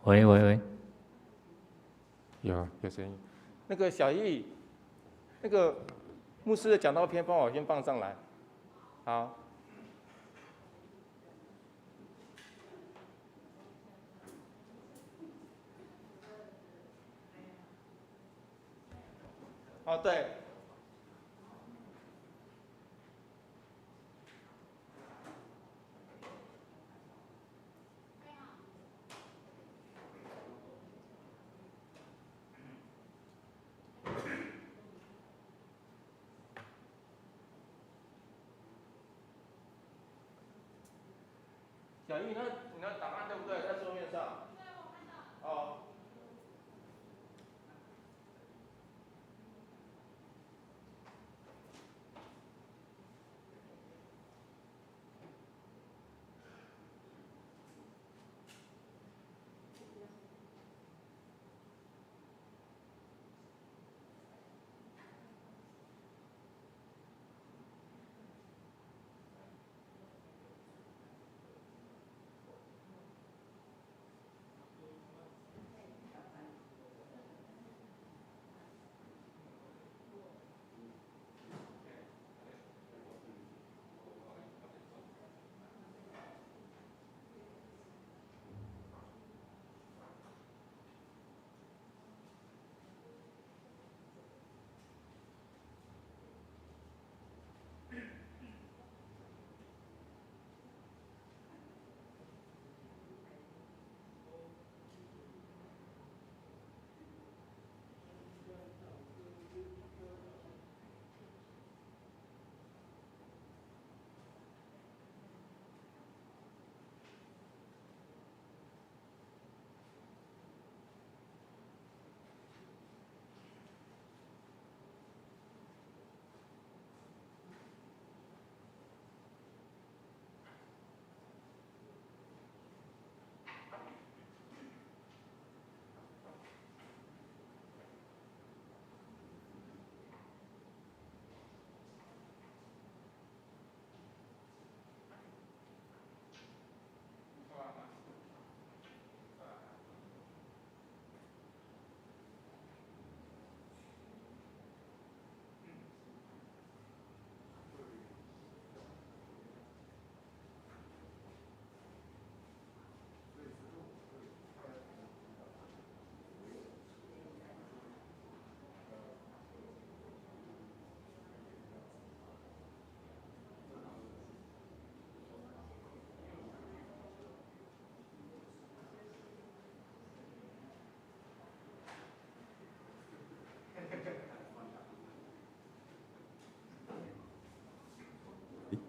喂喂喂，有声音。那个小易，那个牧师的讲道片帮我先放上来。好。哦，对。小易，你的档案对不对？在桌面上。对，我看到。哦。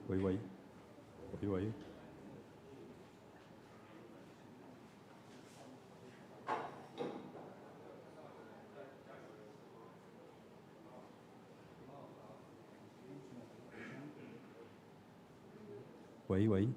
喂喂喂喂，喂喂，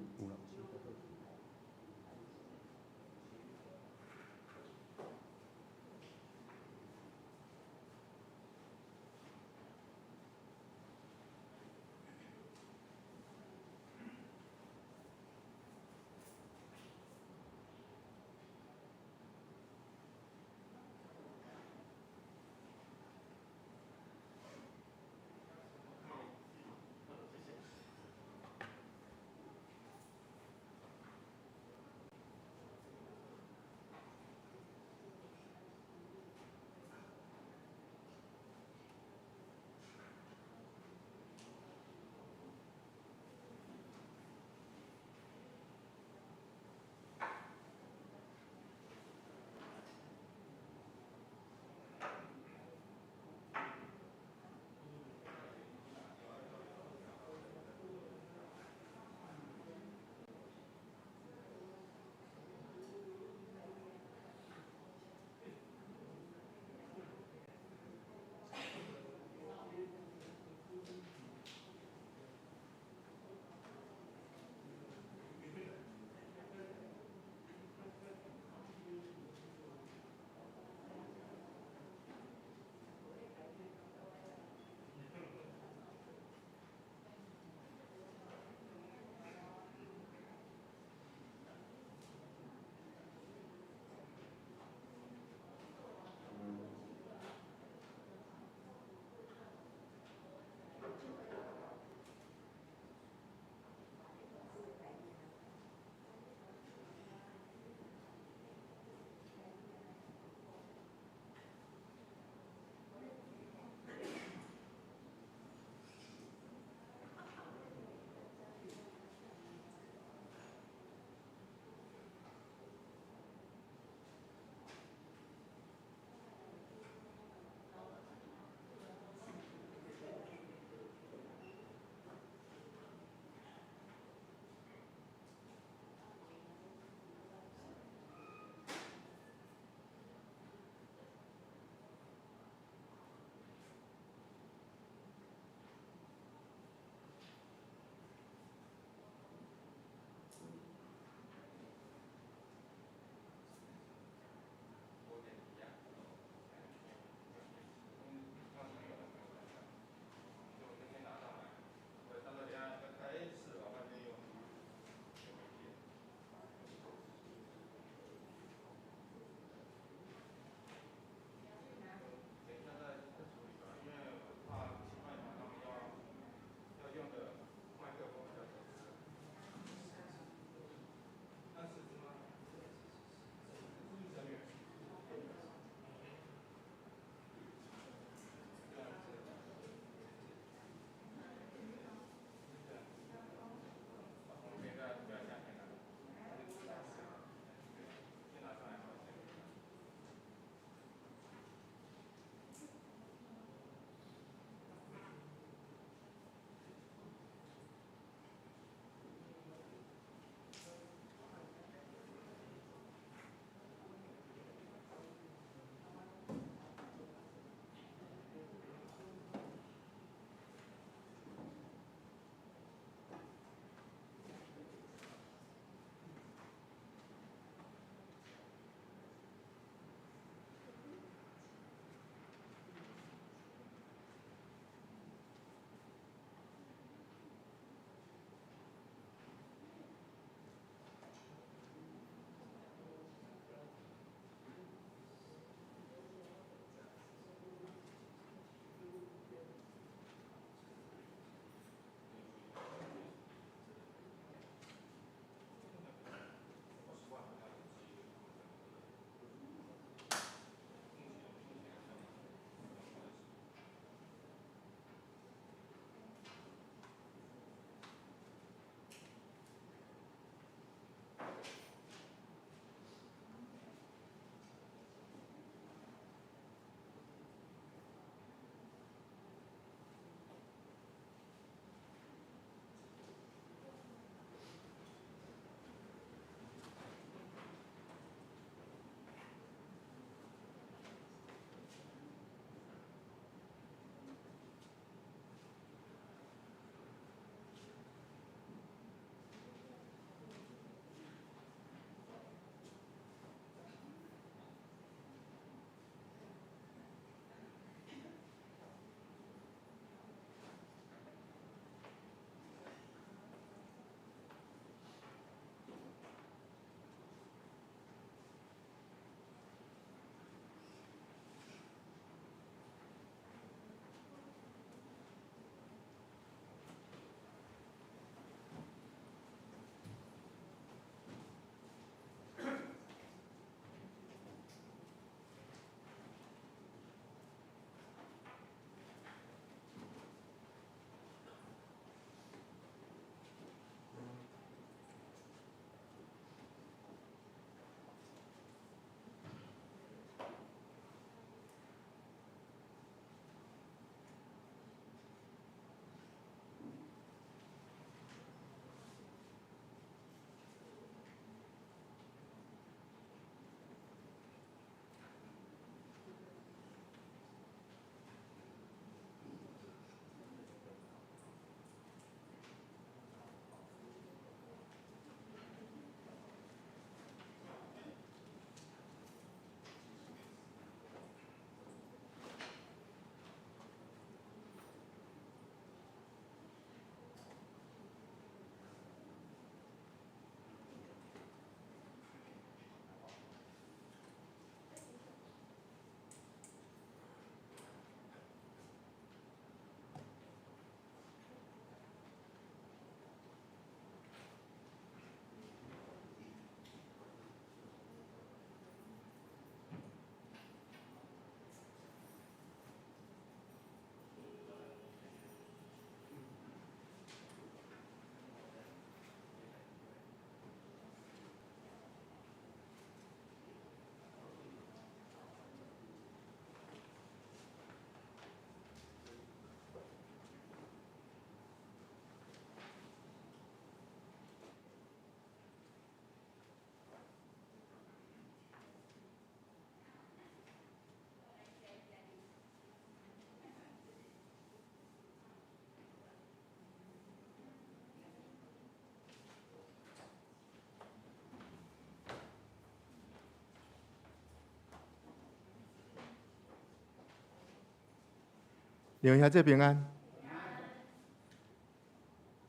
弟兄兄姐平安。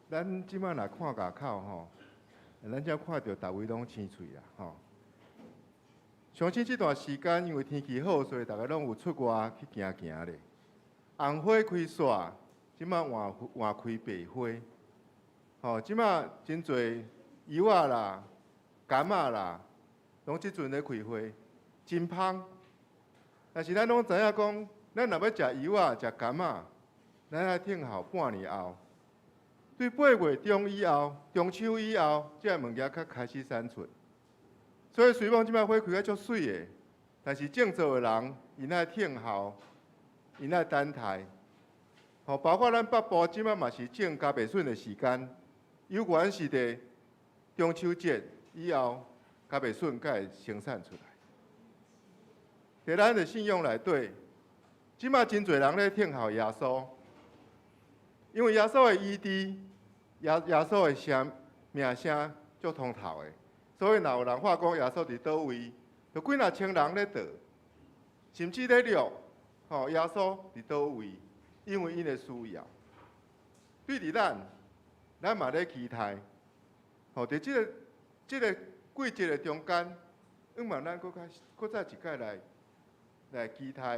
咱即摆若看外口吼，咱才看到逐位拢青翠啦吼。相信这段时间因为天气好，所以大家拢有出外去行行咧。红花开煞，即摆换开白花。吼，即摆真侪柚仔啦、柑仔啦，拢即阵咧开花，真芳。但是咱拢知影讲，咱若要食柚仔、食柑仔，咱爱等候半年后。对8月中以后、中秋以后，这物件才开始产出。所以虽然即摆花开啊足水的，但是种植的人，因爱等候，因爱等待。吼，包括咱北部即摆嘛是种加白笋的时间，有关是伫中秋节以后，加白笋才会生产出来。在咱的信仰内底，即摆真侪人咧等候耶稣。因为耶稣的医治，耶稣的声名声足通透的，所以若有人话讲耶稣伫倒位，就几若千人咧倒，甚至咧录，吼耶稣伫倒位，因为因的需要。对伫咱嘛咧期待，吼伫即个季节的中间，希望咱搁再一届来期待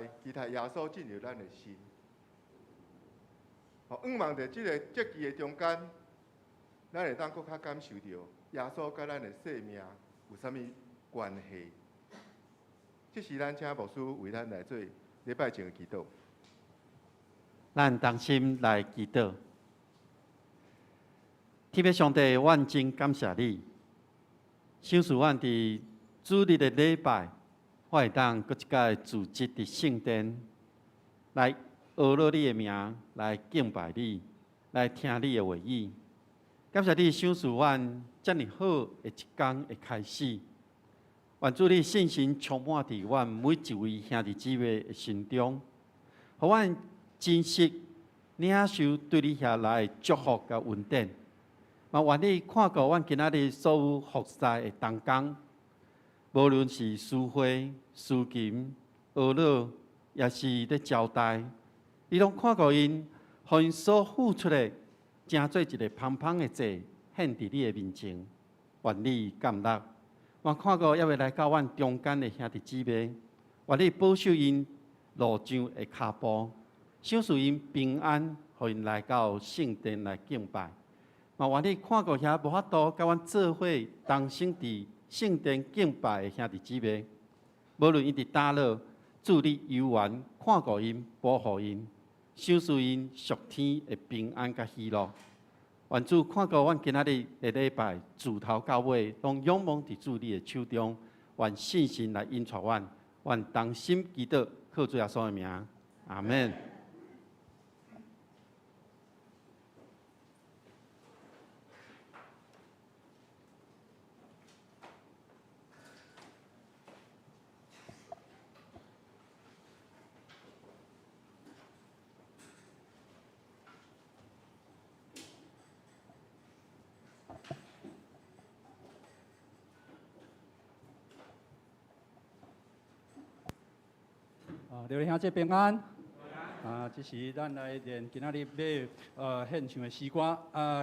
耶稣进入咱的心。吼，希望在这个节期的中间，咱会当搁较感受到耶稣甲咱的生命有啥物关系。这是咱请牧师为咱来做礼拜前的祈祷。咱同心来祈祷。天父上帝，阮真感谢你，想使阮伫主日的礼拜，我会当搁一届组织伫圣殿来学了你的名，来敬拜你，来听你的话语。感谢你赏赐阮遮尔好的一天的开始。愿主你信心充满伫阮每一位兄弟姊妹的心中，互阮珍惜领受对你遐来的祝福甲恩典。嘛，愿你看顾阮今仔日所有服侍的同工，无论是书会、司琴、学老，也是咧招待。你拢看顾因，互因所付出的，成做一个芳芳的祭，献伫你的面前，愿你感纳。我看顾也会来到阮中间的兄弟姊妹，愿你保守因路上的脚步，赏赐因平安，互因来到圣殿来敬拜。嘛，愿你看顾遐无法度甲阮做伙同心伫圣殿敬拜的兄弟姊妹，无论因伫倒落，祝你游玩，看顾因，保护因。赏赐因属天的平安甲喜乐，愿主看顾阮今仔日的礼拜，自头到尾拢仰望伫主你的手中，愿信心来引带阮，愿同心祈祷，靠主耶稣的名，阿门。刘兄姐平安。这是咱来练今仔日要献唱的诗歌。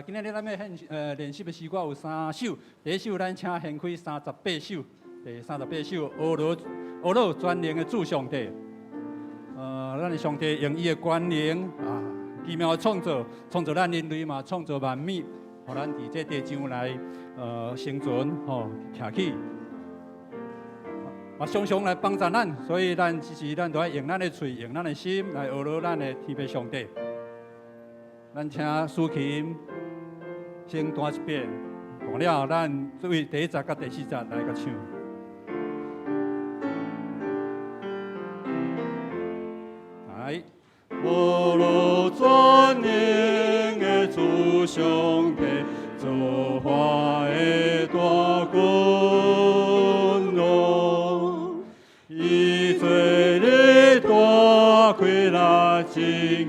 今仔日咱要练习的诗歌有3首。第一首咱请献开38首，第38首俄罗专灵的主上帝。咱的上帝用伊的权能奇妙的创造咱人类嘛，创造万物，互咱伫这地上来生存徛起。常常来帮助咱，所以咱都要用咱的嘴，用咱的心来学习咱的天父上帝。咱请司琴先弹一遍，完了咱为第1节甲第4节来甲唱。来，俄罗专灵的主上帝，造化的大君王。以罪的大开来拯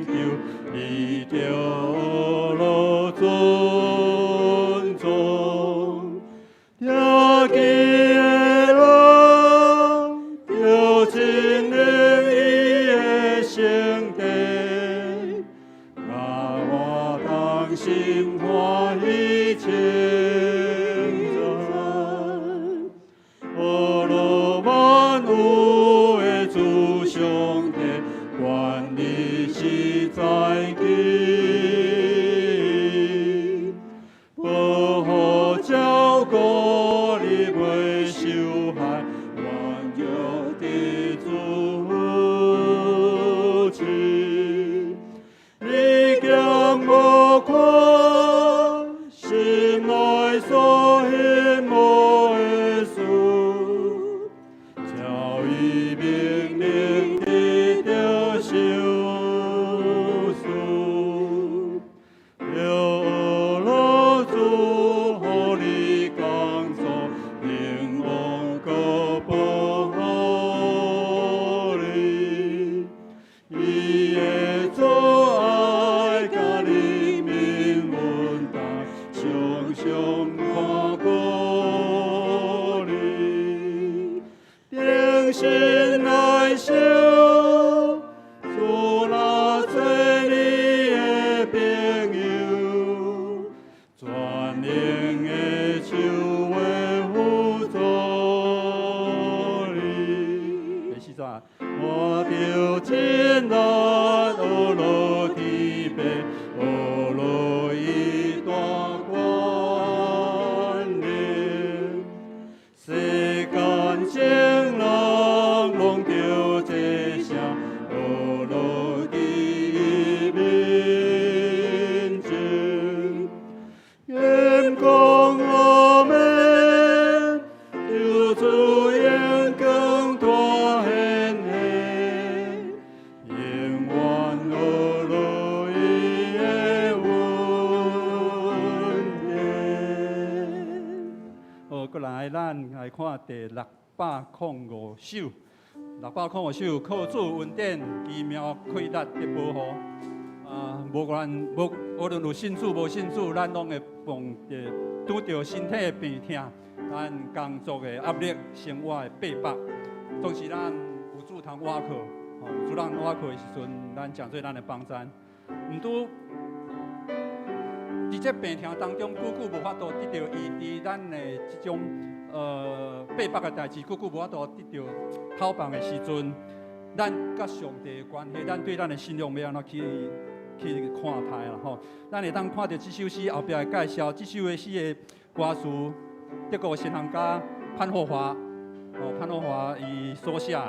救，你着了尊重，听见的人，就亲临伊的圣殿，心来修，主那做你的朋友，全能的手会辅助你。第四段，我着真难学落地白，学落一大观念，世间情人拢着这声，学落地面前，眼光阿门，有主眼光大显现，永远学落伊的恩典。好，过来，咱来看第605首。605首，靠主恩典，奇妙开力的保护。无论有信主无信主，咱拢会碰拄着身体的病痛，咱工作的压力、生活的逼迫，总是咱有主通倚靠。有主通倚靠的时阵，咱诚做咱的帮衬。毋拄伫这病痛当中，久久无法度得到医治，咱的这种逼迫的代志，久久无法度得到透放的时阵，咱甲上帝的关系，咱对咱的信仰要安怎去看待啦吼？咱会当看到这首诗后壁的介绍，这首的诗的歌词，德国神学家潘霍华，潘霍华伊所写的。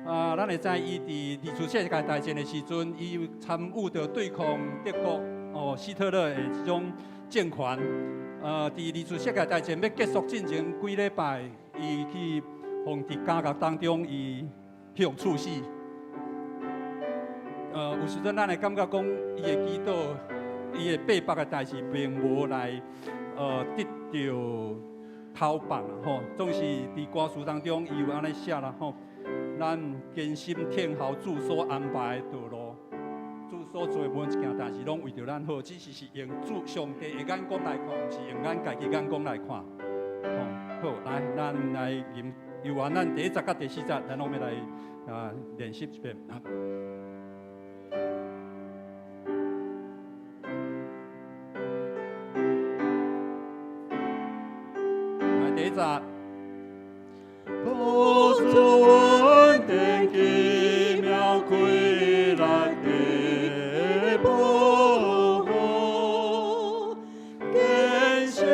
咱会知伊伫二次世界大战的时阵，伊参与着对抗德国希特勒的这种政权。伫二次世界大战要结束进前几礼拜，伊去放伫监狱当中，伊被处死。有时阵咱会感觉讲，伊的祈祷、伊的逼迫的代志，并无来得到透放啦吼。总是伫歌词当中，伊有安尼写啦吼。咱坚心听候主所安排的道路，主所做每一件代志，拢为着咱好，只是用主上帝的眼光来看，毋是用咱家己眼光来看。好，来，咱来念有完咱第1节甲第4节，咱拢要来练习一遍。来，第1节。保主恩典奇妙开力的保护，坚心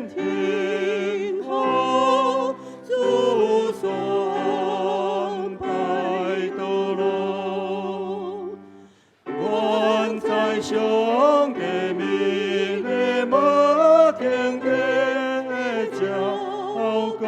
听候主所安排道路，愿在上帝面的摩天的照顾。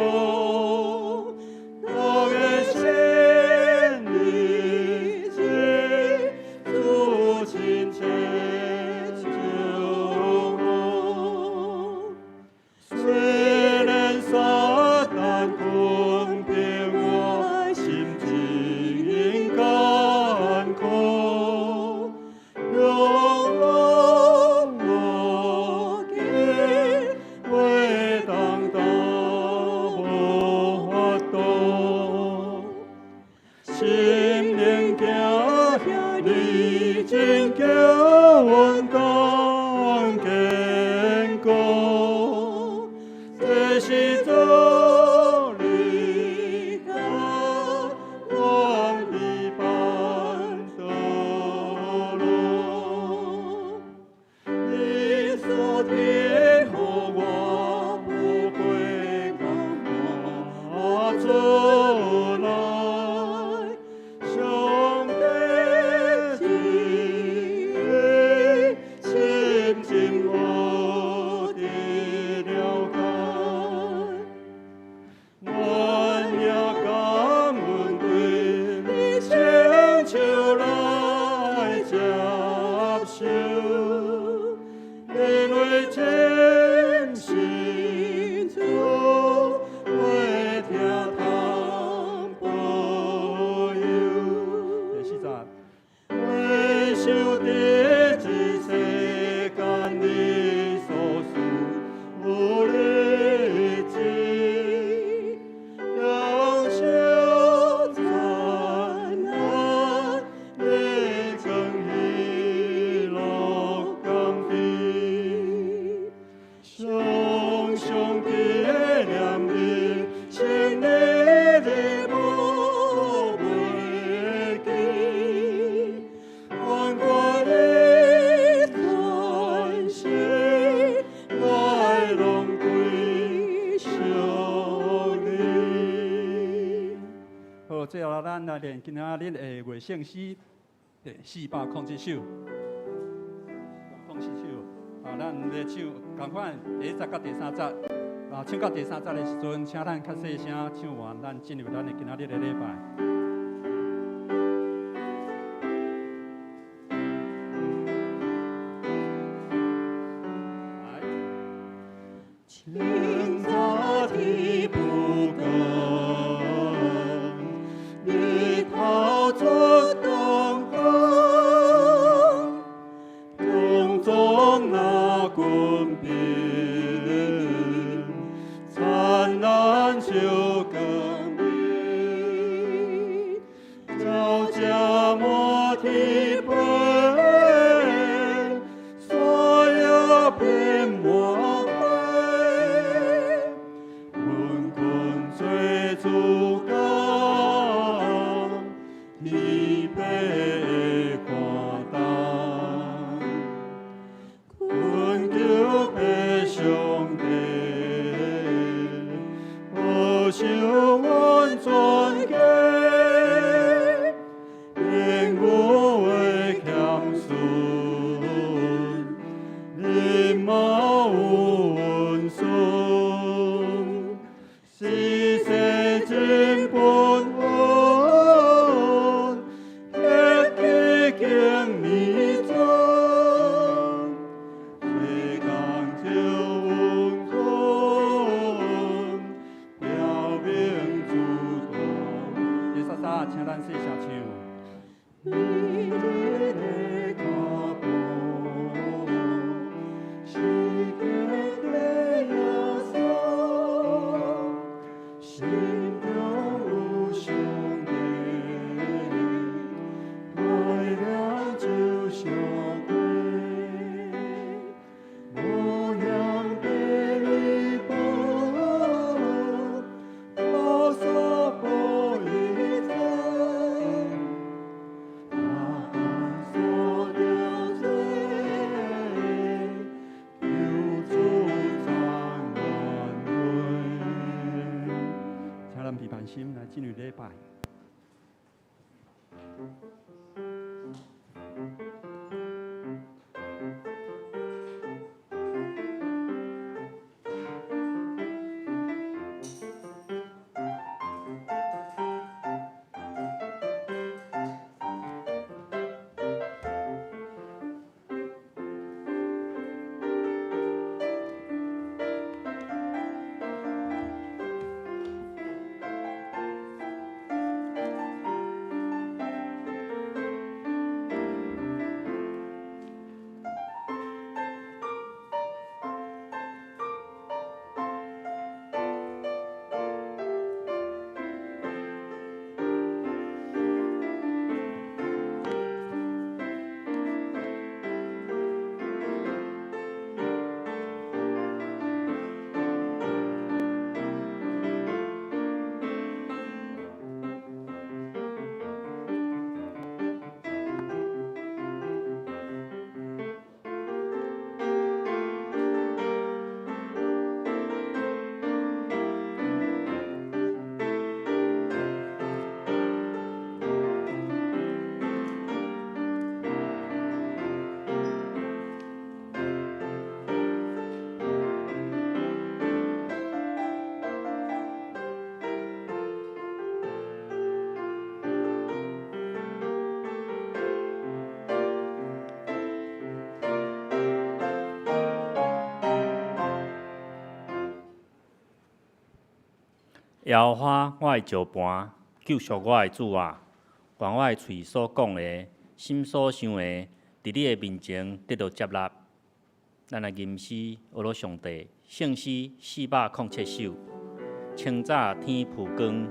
最后咱来练今仔日的月圣诗407首，04首。啊，咱咧唱同款第1节甲第3节，啊，唱到第3节的时阵，请咱较细声唱完，咱进入咱的今仔日的礼拜。清早的蒲公日头出东方，空中那滚冰，灿烂就更美，照家莫体杯，所有变魔。最主高，你被夸大，困求被兄弟，不求完全给，因我为强顺，你mau温顺。是世真本稳，一起经你中，世间就温存，表明主动。第3节，请咱细声唱。你的脚步，是给的耶稣。心中无兄弟，爱了就相归，牧羊的礼物，保守不一层，大汗所流水，留住咱挽回。请咱批判心来进入礼拜。耶和华我的石盘，救赎我的主啊！愿我的嘴所讲的、心所想的，伫你的面前得到接纳。咱来吟诗，学罗上帝，圣诗407首。清早天曝光，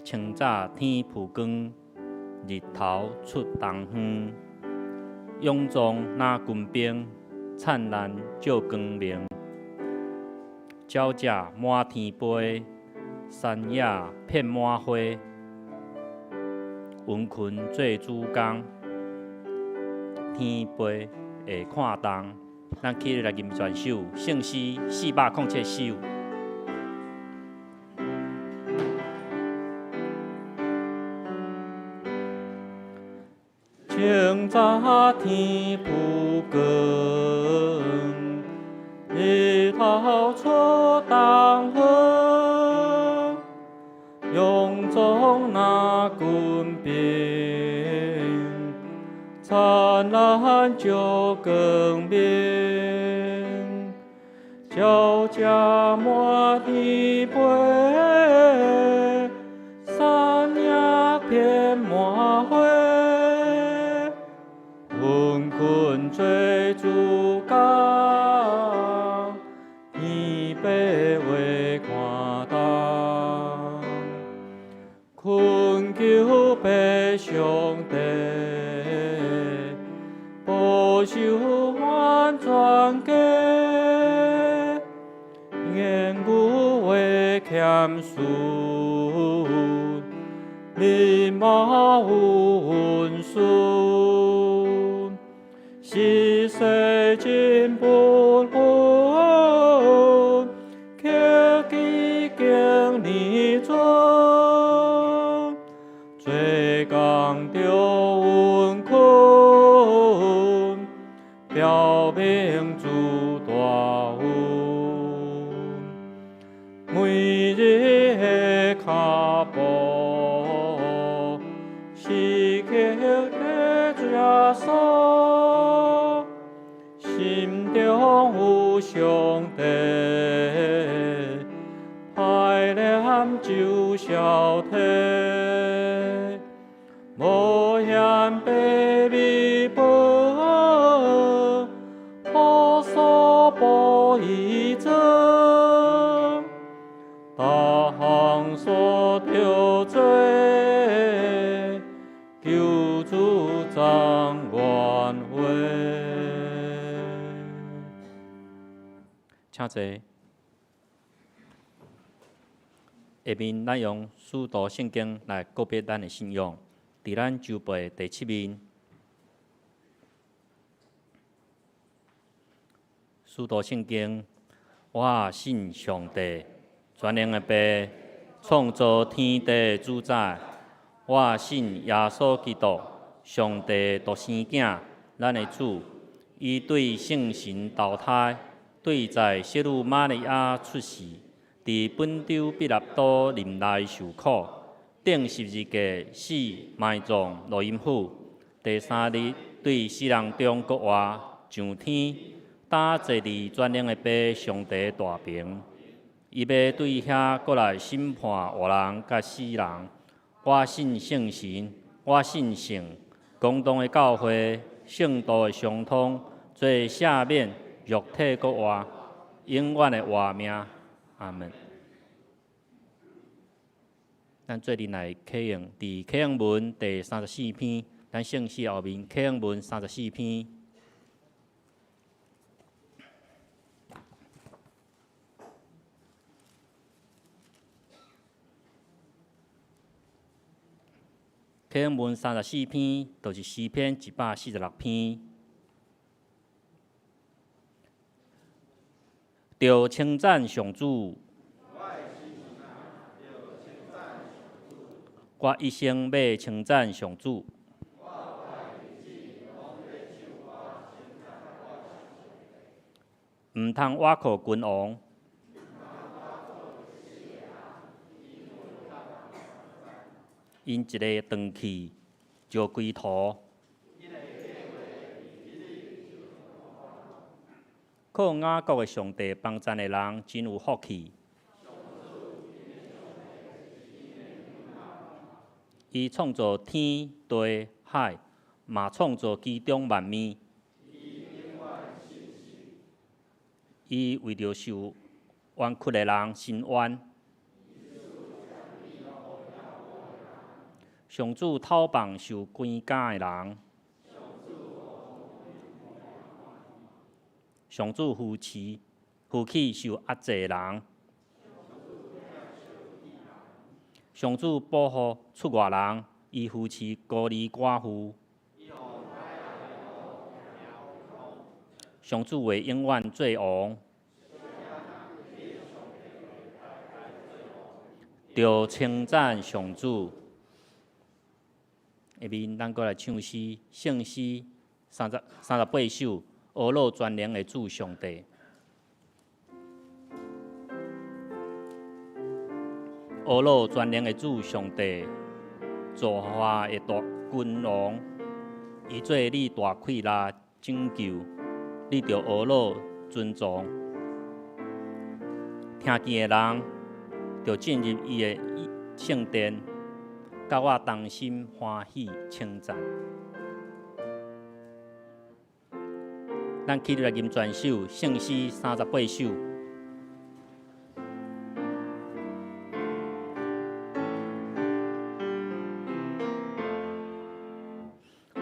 清早天曝光，日头出东方，永壮那军兵。灿烂照光明，鸟只满天飞，山野遍满花，云群做主工，天飞会看东，咱起来吟全首圣诗407首。清早天不光，日头出东方，阳光那滚边，灿烂照光明，照遮满天飞，山野遍满花。困困追逐港，天白画看东。困求白上帝，保守完全家。言语话欠顺，面貌有温顺。是世真不分，刻记经年准，最工着温困，表明主大恩。每日的脚步，是刻的耶稣。心中有上帝，爱念就消退，无限白米饭，无所不依正，大项所着做，求主掌原会。请坐。下面咱用使徒圣经来告别咱的信仰。伫咱周报第7面，使徒圣经，我信上帝，全能的爸，创造天地的主宰。我信耶稣基督，上帝独生囝，咱的主，伊对圣神投胎。对在圣女玛利亚出世，伫本州彼拉多任内受苦，顶十字架死埋葬落阴府，第3日对死人中国活上天，打坐伫全能的爸上帝大屏，伊要对遐过来审判活人甲死人。我信圣神，我信圣，公道的教会，圣道的相通，做赦免。肉体国活，永远的活命，阿门。咱做阵来启用，伫启用文第34篇，咱圣诗后面启用文34篇。启用文34篇，就是诗篇146篇。着称赞上主，我一生要称赞上主。毋通倚靠君王，因一个断气就归途。靠雅各的上帝帮赞的人真有福气。伊创造天地海，嘛创造其中万物。伊为着受冤屈的人伸冤。上主讨棒受关押的人。上主扶起受压制的人，上主保护出外人，伊扶持孤儿寡妇。上主为永远做王，着称赞上主。下面咱过来唱诗，圣诗38首，俄罗全能的主上帝。俄罗全能的主上帝，造化的大君王，伊做你大快乐拯救，你着俄罗尊重。听见的人，着进入伊的圣殿，甲我同心欢喜称赞。咱起来吟全首圣诗38首。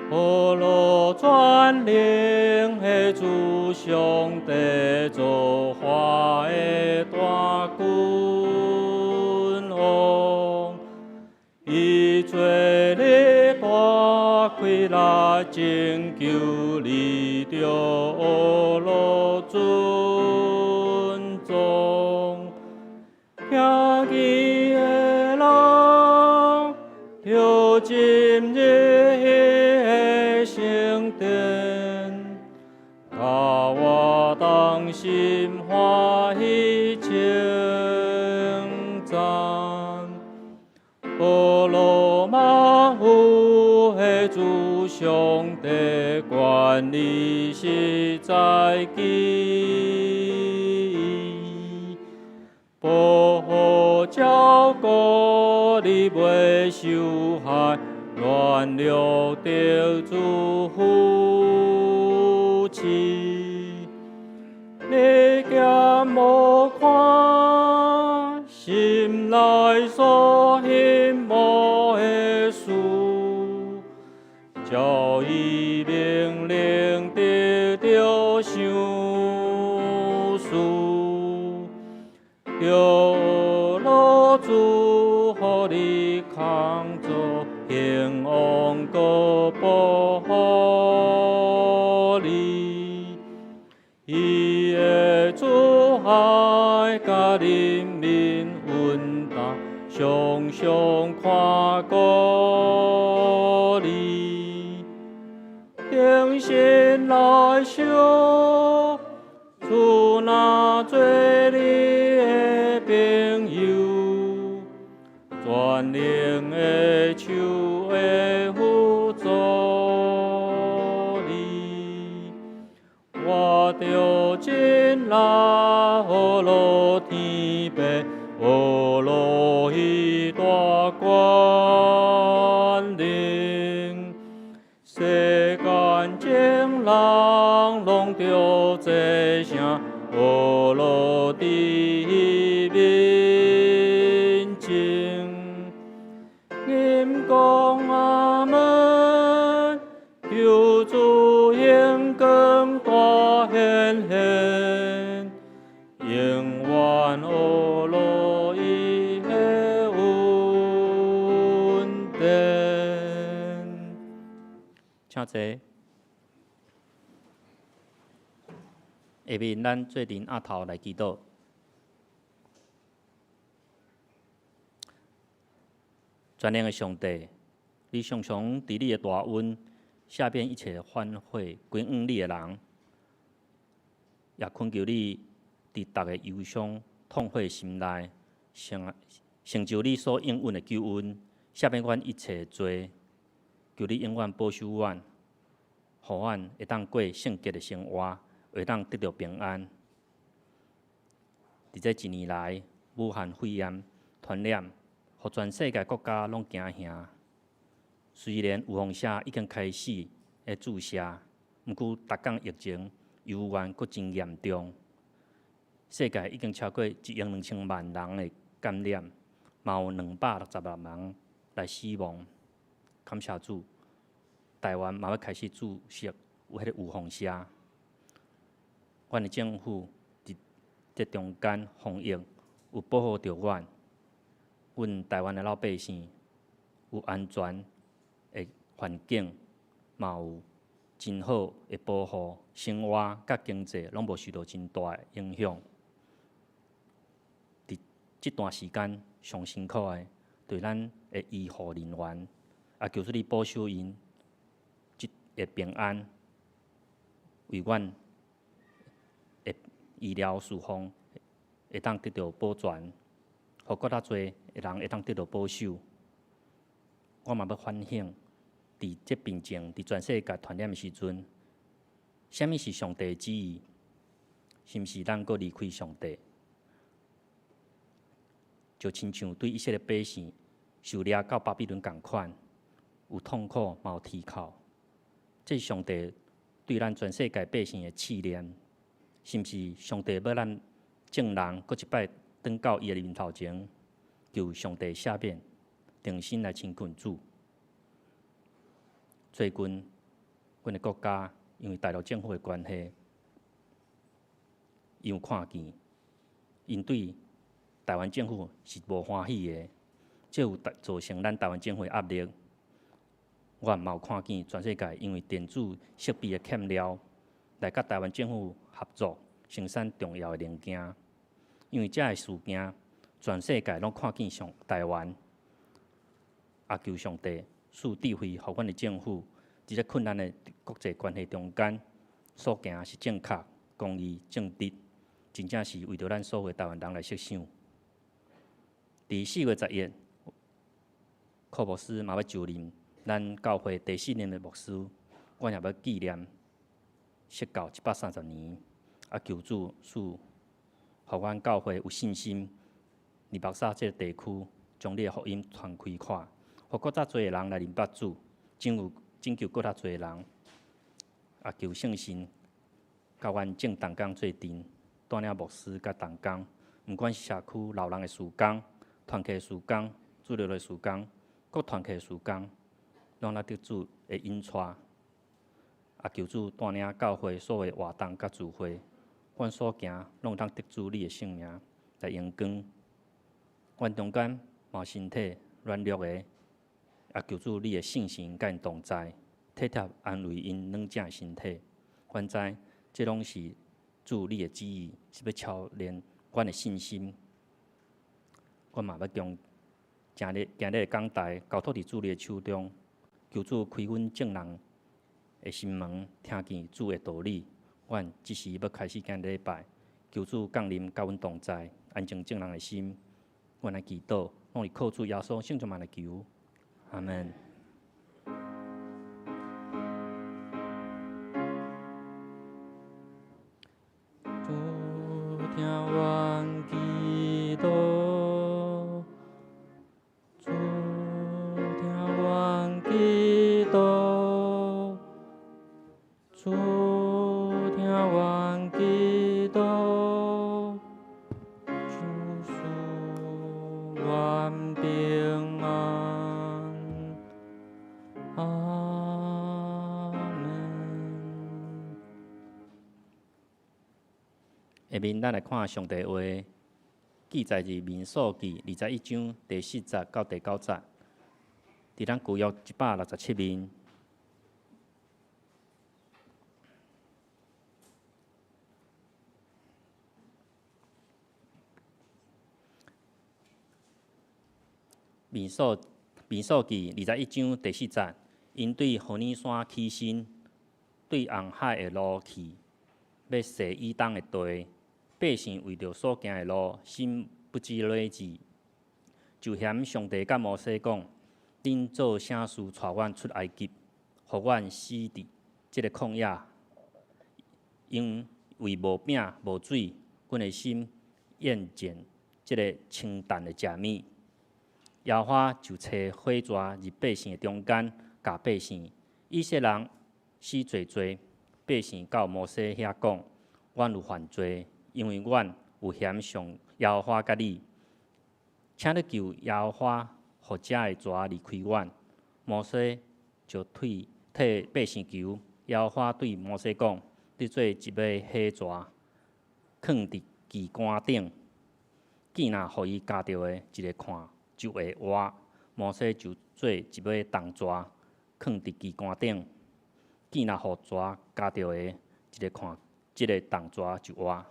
俄罗全能的主上帝，造化的大君王，伊做你大快乐拯救你着俄罗尊重，听见的人着进入圣殿，甲我同心欢喜称赞。俄罗万有的主上帝，愿你实在记，保护照顾你袂受害。原谅得主福气，你咸无看，心内所希望的事，照伊命令得着上事，着老主互你康做。平安个保护你，伊的主爱甲人民稳当，常常看顾你，定心来想，主若做你的朋友，全能的手。会辅助你，我着真拉俄罗天父，俄罗伊大权能，世间众人拢着坐声，俄罗伫面前。讲阿门，求主荣光大显现，永远俄罗伊的稳定。请坐。下面咱做阵压头来祈祷。全能的上帝，你常常伫你的大恩下遍一切反悔归向你的人，也恳求你伫逐个忧伤痛悔心内，成就你所应允的救恩，下遍阮一切罪，求你永远保守阮，互阮会当过圣洁的生活，会当得到平安。伫这一年来，武汉肺炎传染。互全世界国家拢惊吓。虽然有风社已经开始咧注射，毋过逐港疫情犹原阁真严重。世界已经超过1.2万人的感染，嘛有260万人来死亡。感谢主，台湾嘛要开始注射有迄个有风社。阮的政府伫这中间防疫有保护着阮。阮台湾的老百姓有安全的环境，嘛有真好会保护生活甲经济拢无受到真大的影响。伫即段时间上辛苦的，对咱的医护人员，也求主你保守因即个平安，为阮的医疗事项会当得到保全，互更较侪人会当得到保守。我嘛要反省。伫即病症伫全世界传染的时阵，什么是上帝的旨意？是毋是咱搁离开上帝？就亲像对以色列百姓受掠到巴比伦共款，有痛苦嘛有啼哭。这是上帝对咱全世界百姓的试炼，是毋是上帝要咱众人搁一摆转到伊的面头前，求上帝赦免，重新来亲近主？最近，阮的国家因为大陆政府的关系，伊有看见，因对台湾政府是无欢喜的，这有造成咱台湾政府的压力。我嘛有看见全世界因为电子设备的欠了，来甲台湾政府合作生产重要的零件。因为这个事件，全世界拢看见台湾，也求上帝赐智慧，互阮的政府，伫咧困难的国际关系中间，所行是正确、公义、正直，真正是为着咱所有台湾人来设想。伫4月11日，柯牧师嘛要就任咱教会第4任的牧师，我也要纪念设教130年，啊求主赐，互阮教会有信心，伫目沙这个地区，将你的福音传开看，互更较侪人来认捌主，拯救更较侪人，也求圣神甲阮正同工做阵，带领牧师甲同工，毋管是社区老人的事工、团契事工、主流的事工、各团契事工，拢来得主的引带，也求主带领教会所有的活动甲聚会，阮所行拢当得主你的圣名来荣光。阮中间嘛身体软弱的。也求主你的圣神甲因同在，体贴安慰因软正身体。阮知这拢是主你的旨意，是要操练阮的信心。阮嘛要将今日的讲台交托伫主你的手中，求主开阮众人的心门，听见主的道理。阮即时要开始今日礼拜，求主降临甲阮同在，安静众人的心。阮来祈祷，拢是靠主耶稣圣主万的求。阿门。主听阮祈祷，主听阮祈祷，主听阮祈祷，主赐阮平安。阿门。下面咱来看上帝话，记载伫民数记21章第4节到第9节，伫咱旧约167面。民数记21章第4节，因对何尼山起身，对红海的路去，要西以东的地。百姓为着所行的路，心不知累志，就嫌上帝甲摩西讲：恁做啥事带阮出埃及，互阮死伫即个旷野？因为无饼无水，阮的心厌倦即个清淡的食物。耶和华就找火蛇入百姓的中间，教百姓。以色列人死侪侪，百姓到摩西遐讲：阮有犯罪，因为阮有嫌上耶和华甲你，请你求耶和华，互遮的蛇离开阮。摩西就替百姓求，耶和华对摩西讲：你做一尾火蛇，放伫旗杆顶，见若互伊夹着的一个看。就会活，摩西就做一尾铜蛇，放伫旗杆顶。见若互蛇夹着的，一个动蛇就活。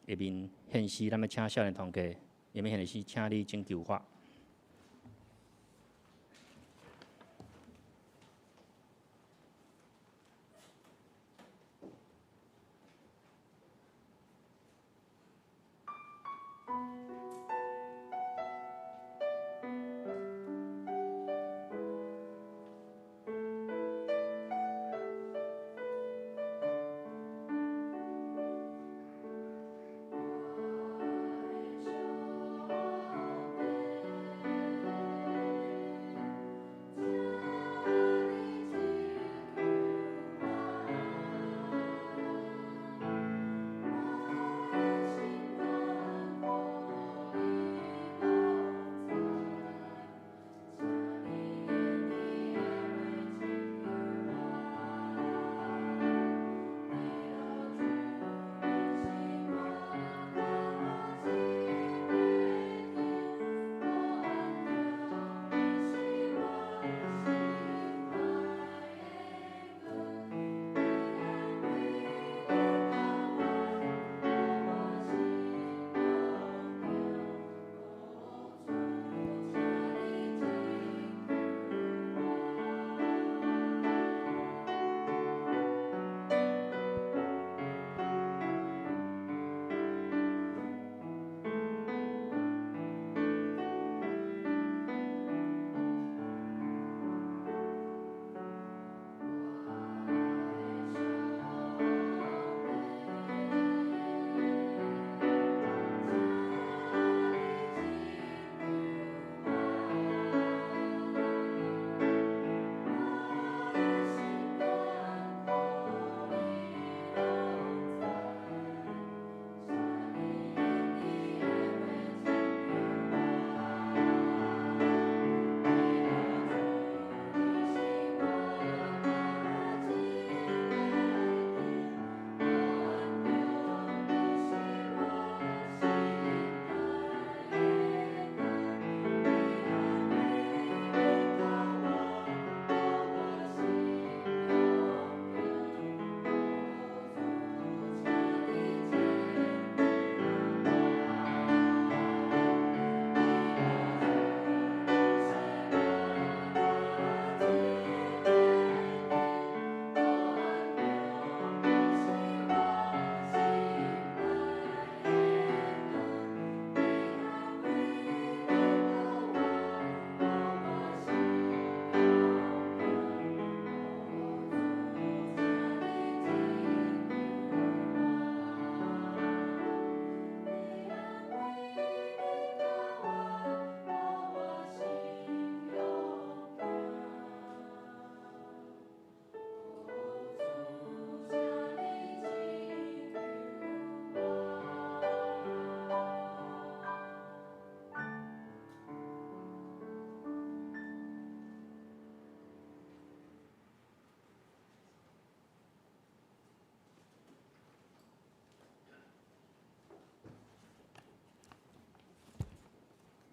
下面献诗，咱要请少年团契，下面献的诗，请你拯救我。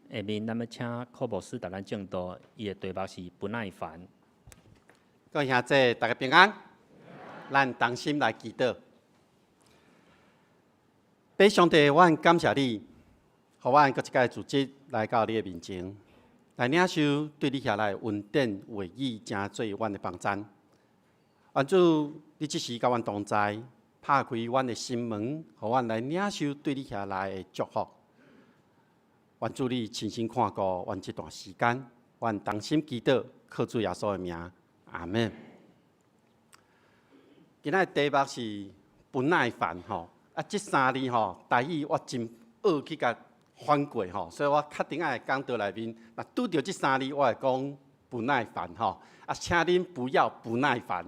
下面咱要请科牧师带咱正道，伊的题目是不耐烦。各位兄弟，大家平安。咱同心来祈祷。爸上帝，阮感谢你，互阮搁一届组织来到你的面前，来领受对你下来稳定话语，正做阮的帮赞。愿主，你即时甲阮同在，拍开阮的心门，互阮来领受对你下来的祝福。愿主你亲身看顾阮这段时间，阮同心祈祷，靠主耶稣的名，阿门。今仔题目是不耐烦吼，这3字吼，台语我真学去甲翻过吼，所以我确定爱讲道内面，若拄着这3字，我会讲不耐烦吼。请恁不要不耐烦。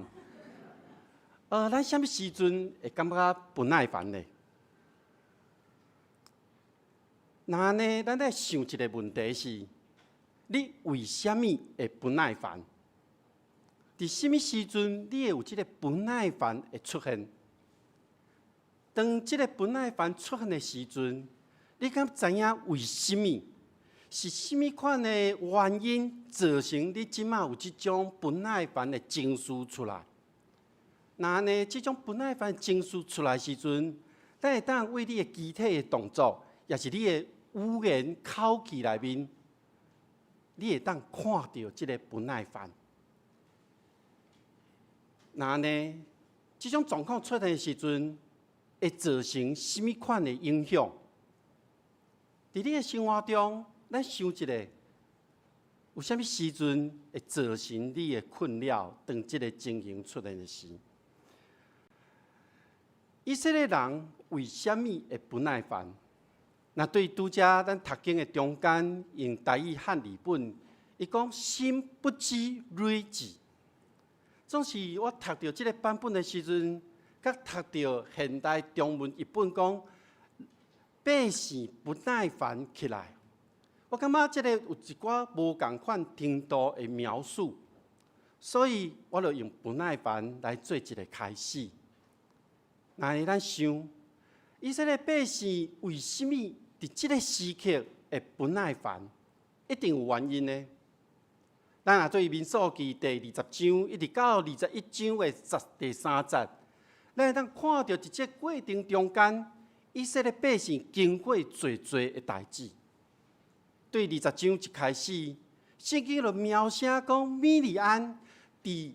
咱什么时阵会感觉不耐烦呢？那呢，咱来想一个问题是：你为什么会不耐烦？伫什么时阵你会有这个不耐烦会出现？当这个不耐烦出现的时阵，你敢知影为什么？是甚物款的原因造成你即马有即种不耐烦的情绪出来？那呢，即种不耐烦的情绪出来时阵，咱会当为你的肢体的动作，也是你的语言口气内面，你会当看到即个不耐烦。那呢，即种状况出现的时阵，会造成甚物款的影响？伫你的生活中，咱想一下，有啥物时阵会造成你的困扰？当即个情形出现的时，以色列人为什么会不耐烦？那对拄则咱读经的中间用台语汉语本，伊讲心不知锐志。总是我读到即个版本的时阵，甲读到现代中文译本讲百姓不耐烦起来。我感觉即个有一寡无共款程度的描述，所以我就用不耐烦来做一个开始。那咱想，以色列百姓为什么伫即个时刻会不耐烦？一定有原因呢。咱若对民数记第20章一直到21章的第3节，咱会当看到伫即个过程中间，以色列百姓经过侪的代志。对20章一开始，圣经就描写讲米利安伫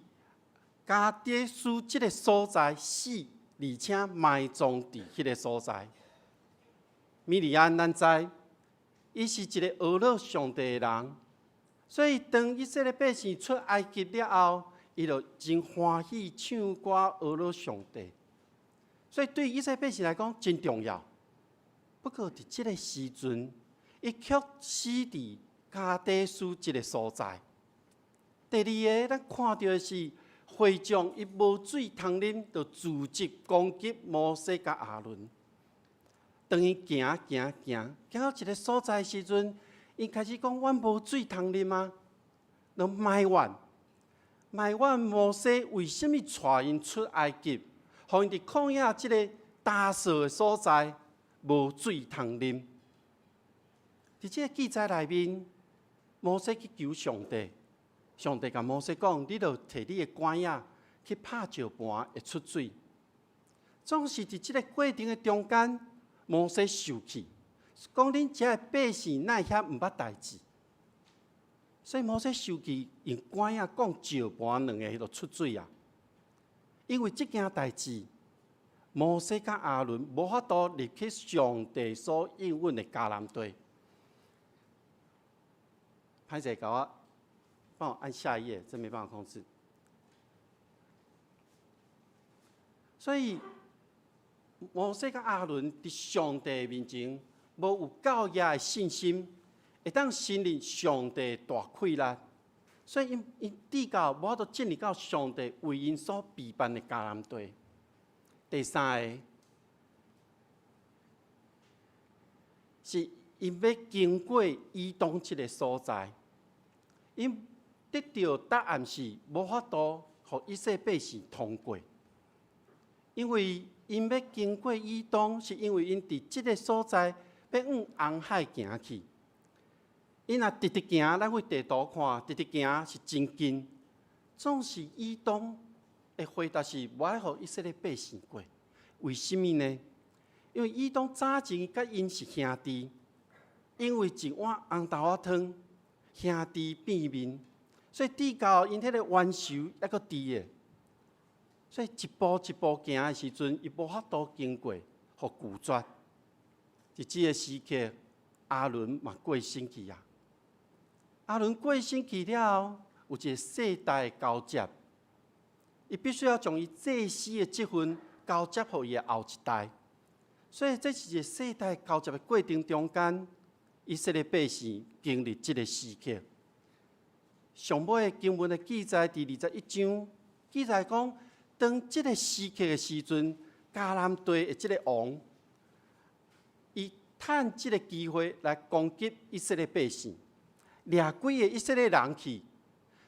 加迪斯即个所在死，而且埋葬伫迄个所在。米利安咱知，伊是一个讹落上帝的人。所以，当以色列百姓出埃及了后，伊就真欢喜唱歌讹落上帝。所以，对以色列百姓来讲真重要。不过，伫即个时阵，伊却死伫加迪斯即个所在。第二个，咱看到的是会众伊无水通啉，就自责攻击摩西甲亚伦。当伊行到一个所在的时阵，因开始讲：“阮无水通啉啊！”就埋怨摩西为什么带因出埃及，互因伫旷野即个大扫的所在无水通啉。伫即个记载内面，摩西去求上帝，上帝甲摩西讲：“你著摕你的管仔去拍石盘，会出水。”总是伫即个过程的中间，摩西受气。讲恁遮个百姓哪会遐毋捌代志，所以摩西受气用管仔讲石盘两个就出水啊。因为即件代志，摩西甲亚伦无法度入去上帝所应允的迦南地。歹势，甲我帮我按下一页，真没办法控制。所以摩西甲亚伦伫上帝面前。无有够野的信心，会当信任上帝大气力，所以因至到无法度进入到上帝为因所备办的迦南地。第三个是因要经过以东这个所在，因得到答案是无法度互以色列百姓通过，因为因要经过以东，是因为因伫这个所在。要往红海行去，因若直直行，咱会地图看，直直行是真近。总是以东的回答是无爱互以色列百姓过，为什么呢？因为以东早前甲因是兄弟，因为一碗红豆仔汤，兄弟变面，所以至到因迄个冤仇还阁伫的，所以一步一步行的时阵，伊无法度经过，互拒绝。伫即个时刻，亚伦嘛过身去啊。亚伦过身去了后，有一个世代的交接，伊必须要将伊祭司的职分交接予伊的后一代。所以这是一个世代交接的过程中间，以色列百姓经历即个时刻。上尾的经文的记载伫21章，记载讲，当即个时刻的时阵，迦南地的即个王。伊趁即个机会来攻击以色列百姓，掠几个以色列人去，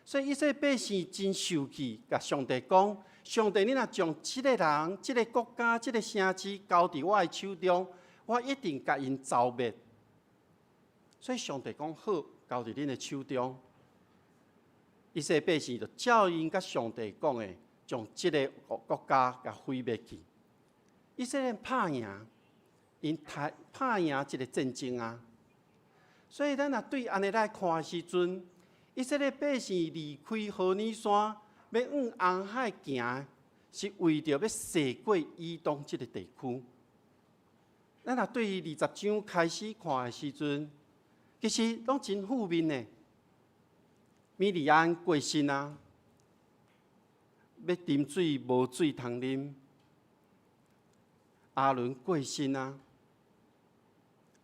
所以以色列百姓真受气，甲上帝讲：上帝，你若将即个人、即个国家、即个城市交伫我的手中，我一定甲因消灭。所以上帝讲好，交伫恁的手中。以色列百姓就照因甲上帝讲的，将即个国家甲毁灭去。以色列拍赢，因拍赢即个战争啊。所以咱若对安尼来看的时阵，以色列百姓离开何尼山，要往红海行，是为着要驶过以东即个地区。咱若对20章开始看的时阵，其实拢真负面的。米利安过身啊，要啉水无水通啉；阿伦过身啊，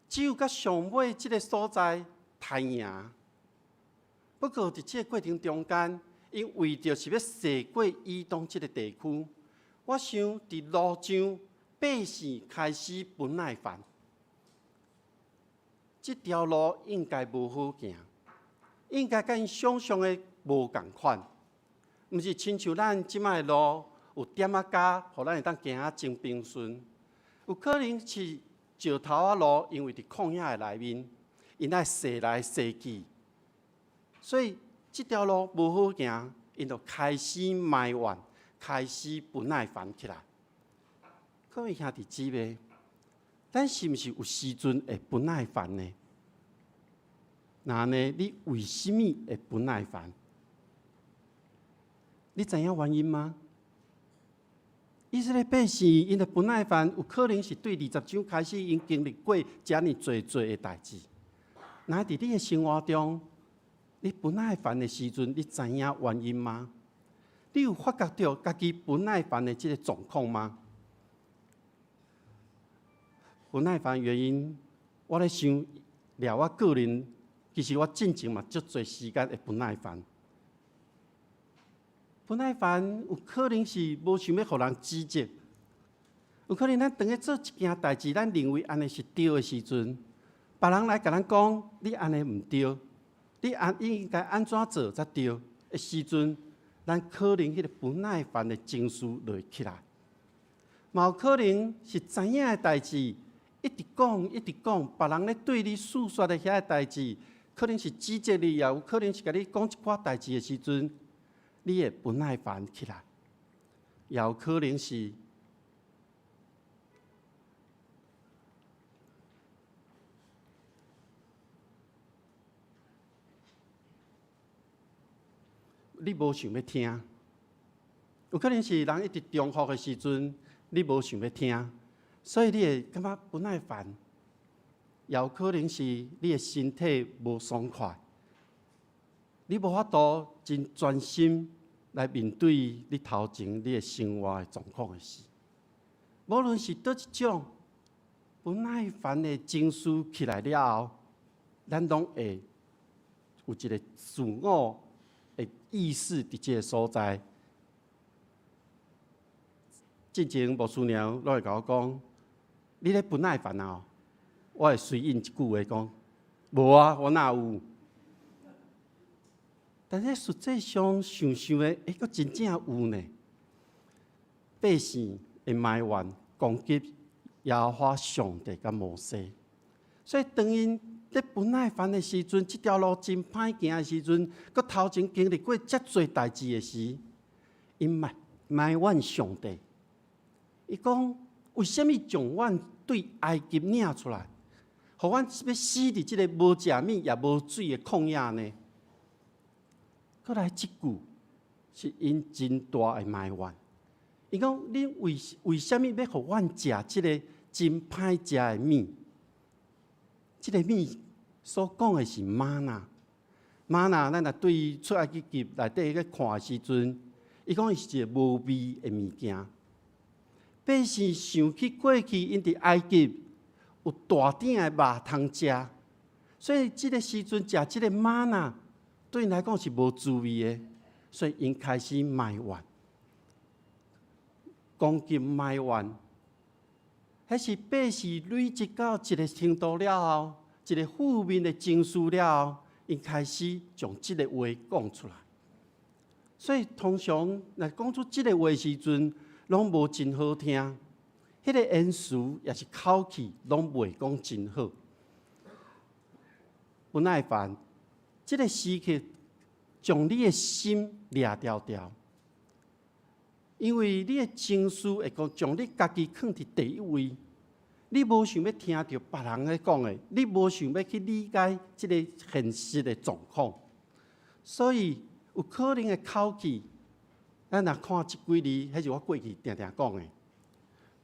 只有甲上尾即个所在太赢。不过伫即个过程中间，因为着是要驶过以东即个地区，我想伫路上百姓开始不耐烦。即条路应该无好行。应该甲因想象的无共款，毋是亲像咱即摆的路有点仔加，互咱会当行啊真平顺。有可能是石头仔路，因为伫旷野的内面，因爱踅来踅去，所以即条路无好行，因就开始埋怨，开始不耐烦起来。各位兄弟姊妹，咱是毋是有时阵会不耐烦呢？那呢？你为什么会不耐烦？你知影原因吗？以色列百姓因的不耐烦，有可能是对20章开始因经历过遮尔多的代志。那伫你的生活中，你不耐烦的时阵，你知影原因吗？你有发觉到家己不耐烦的这个状况吗？不耐烦原因，我咧想了我个人。其实我进前嘛，足侪时间会不耐烦。不耐烦有可能是无想要互人指责，有可能咱当去做一件代志，咱认为安尼是对的时阵，别人来甲咱讲你安尼毋对，你应该安怎做才对的时阵，咱可能迄个不耐烦的情绪就会起来。嘛有可能是知影的代志，一直讲，别人咧对你诉说的遐个代志。可能是指责你，也有可能是甲你讲一寡代志的时阵，你会不耐烦起来；也有可能是你无想要听；有可能是人一直重复的时阵，你无想要听，所以你会感觉不耐烦。也有可能是你的身体无爽快，你无法度真专心来面对你头前你的生活的状况的事。无论是倒一种不耐烦的情绪起来了后，咱拢会有一个自我的意识伫这个所在。之前牧师娘拢会甲我讲：“你咧不耐烦啊？”我会随应一句话讲：“无啊，我哪有？”但是实际上想想的，佫真正有呢。百姓会埋怨攻击耶和华上帝甲摩西，所以当因咧不耐烦的时阵，这条路真歹行的时阵，佮头前经历过遮多代志的时，因埋怨上帝。伊讲：为什么将阮对埃及领出来？互阮要死伫即个无食物也无水的旷野呢？搁来一句，是因真大的埋怨。伊讲：恁为什么要互阮食即个真歹食的物？即个物所讲的是玛纳。玛纳，咱若对于出埃及记内底去看的时阵，伊讲伊是一个无味的物件。百姓想起过去因伫埃及。有大鼎的肉通食，所以即个时阵食即个玛纳，对因来讲是无滋味的，所以因开始埋怨、攻击、埋怨。迄是百姓累积到一个程度了后，一个负面的情绪了后，因开始将即个话讲出来。所以通常来讲出即个话时阵，拢无真好听。迄个言辞也是口气，拢袂讲真好。不耐烦，这个时刻将你的心抓牢牢，因为你的情绪会讲将你家己放伫第一位，你无想要听到别人咧讲的，你无想要去理解这个现实的状况，所以有可能会口气。咱若看即几字，迄是我过去常常讲的。